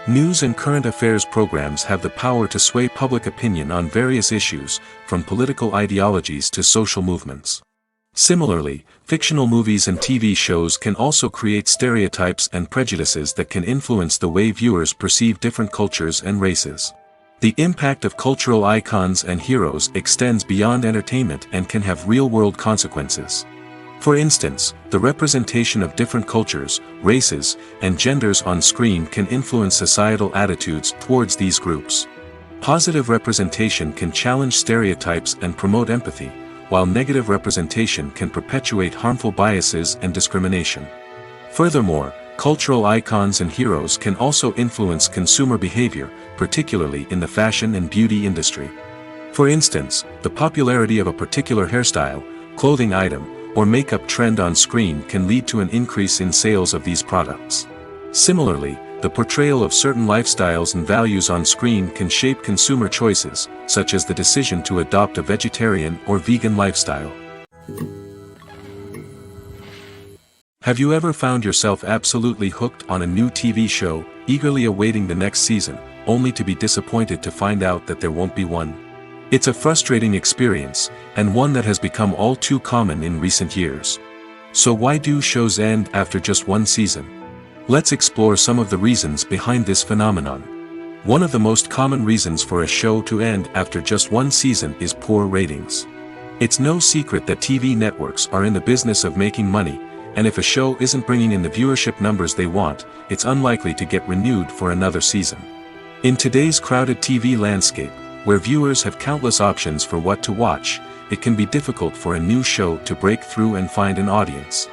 News and current affairs programs have the power to sway public opinion on various issues, from political ideologies to social movements. Similarly, fictional movies and TV shows can also create stereotypes and prejudices that can influence the way viewers perceive different cultures and races. The impact of cultural icons and heroes extends beyond entertainment and can have real-world consequences. For instance, the representation of different cultures, races, and genders on screen can influence societal attitudes towards these groups. Positive representation can challenge stereotypes and promote empathy, while negative representation can perpetuate harmful biases and discrimination. Furthermore, cultural icons and heroes can also influence consumer behavior, particularly in the fashion and beauty industry. For instance, the popularity of a particular hairstyle, clothing item, or makeup trend on screen can lead to an increase in sales of these products. Similarly, the portrayal of certain lifestyles and values on screen can shape consumer choices, such as the decision to adopt a vegetarian or vegan lifestyle. Have you ever found yourself absolutely hooked on a new TV show, eagerly awaiting the next season, only to be disappointed to find out that there won't be one? It's a frustrating experience, and one that has become all too common in recent years. So why do shows end after just one season? Let's explore some of the reasons behind this phenomenon. One of the most common reasons for a show to end after just one season is poor ratings. It's no secret that TV networks are in the business of making money, and if a show isn't bringing in the viewership numbers they want, it's unlikely to get renewed for another season. In today's crowded TV landscape, where viewers have countless options for what to watch, it can be difficult for a new show to break through and find an audience.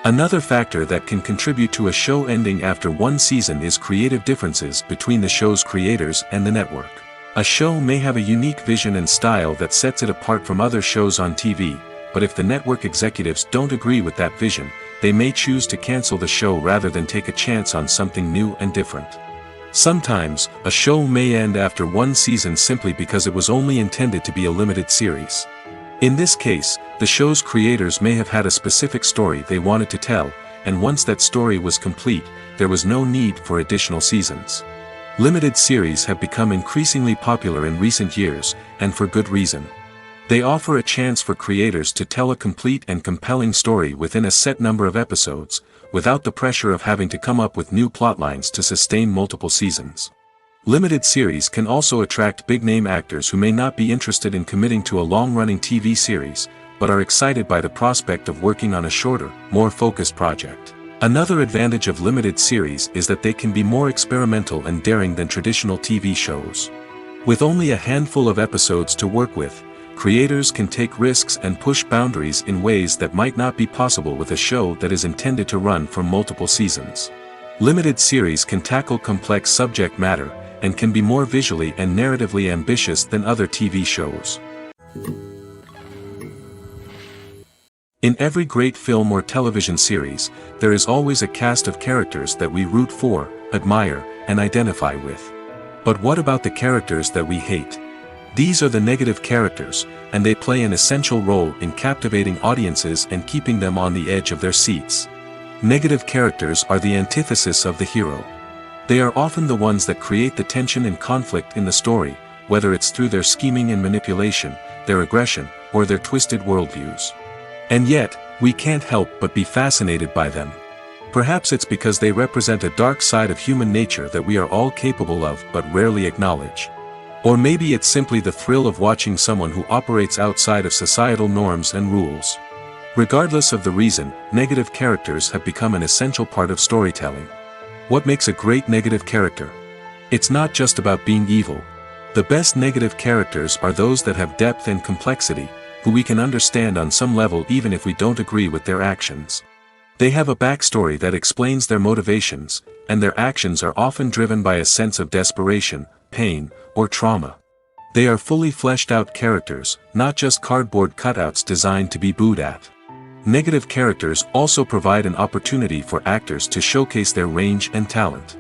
Another factor that can contribute to a show ending after one season is creative differences between the show's creators and the network. A show may have a unique vision and style that sets it apart from other shows on TV, but if the network executives don't agree with that vision, they may choose to cancel the show rather than take a chance on something new and different. Sometimes, a show may end after one season simply because it was only intended to be a limited series. In this case, the show's creators may have had a specific story they wanted to tell, and once that story was complete, there was no need for additional seasons. Limited series have become increasingly popular in recent years, and for good reason. They offer a chance for creators to tell a complete and compelling story within a set number of episodes, without the pressure of having to come up with new plotlines to sustain multiple seasons. Limited series can also attract big-name actors who may not be interested in committing to a long-running TV series, but are excited by the prospect of working on a shorter, more focused project. Another advantage of limited series is that they can be more experimental and daring than traditional TV shows. With only a handful of episodes to work with, creators can take risks and push boundaries in ways that might not be possible with a show that is intended to run for multiple seasons. Limited series can tackle complex subject matter, and can be more visually and narratively ambitious than other TV shows. In every great film or television series, there is always a cast of characters that we root for, admire, and identify with. But what about the characters that we hate? These are the negative characters, and they play an essential role in captivating audiences and keeping them on the edge of their seats. Negative characters are the antithesis of the hero. They are often the ones that create the tension and conflict in the story, whether it's through their scheming and manipulation, their aggression, or their twisted worldviews. And yet, we can't help but be fascinated by them. Perhaps it's because they represent a dark side of human nature that we are all capable of but rarely acknowledge. Or maybe it's simply the thrill of watching someone who operates outside of societal norms and rules. Regardless of the reason, negative characters have become an essential part of storytelling. What makes a great negative character? It's not just about being evil. The best negative characters are those that have depth and complexity, who we can understand on some level even if we don't agree with their actions. They have a backstory that explains their motivations, and their actions are often driven by a sense of desperation, pain, or trauma. They are fully fleshed out characters, not just cardboard cutouts designed to be booed at. Negative characters also provide an opportunity for actors to showcase their range and talent.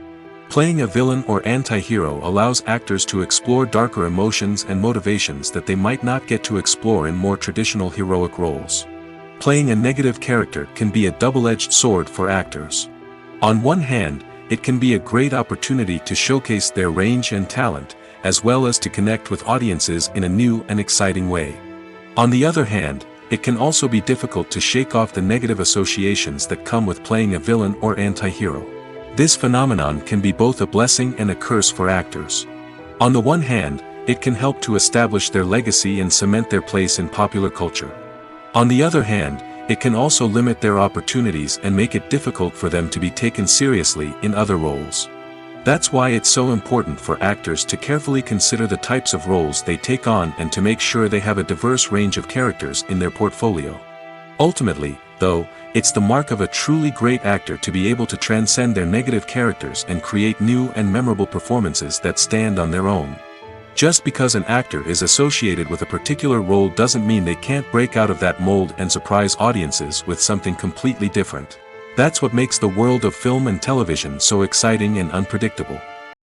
Playing a villain or anti-hero allows actors to explore darker emotions and motivations that they might not get to explore in more traditional heroic roles. Playing a negative character can be a double-edged sword for actors. On one hand, it can be a great opportunity to showcase their range and talent, as well as to connect with audiences in a new and exciting way. On the other hand, it can also be difficult to shake off the negative associations that come with playing a villain or anti-hero. This phenomenon can be both a blessing and a curse for actors. On the one hand, it can help to establish their legacy and cement their place in popular culture. On the other hand, it can also limit their opportunities and make it difficult for them to be taken seriously in other roles. That's why it's so important for actors to carefully consider the types of roles they take on and to make sure they have a diverse range of characters in their portfolio. Ultimately, though, it's the mark of a truly great actor to be able to transcend their negative characters and create new and memorable performances that stand on their own. Just because an actor is associated with a particular role doesn't mean they can't break out of that mold and surprise audiences with something completely different. That's what makes the world of film and television so exciting and unpredictable.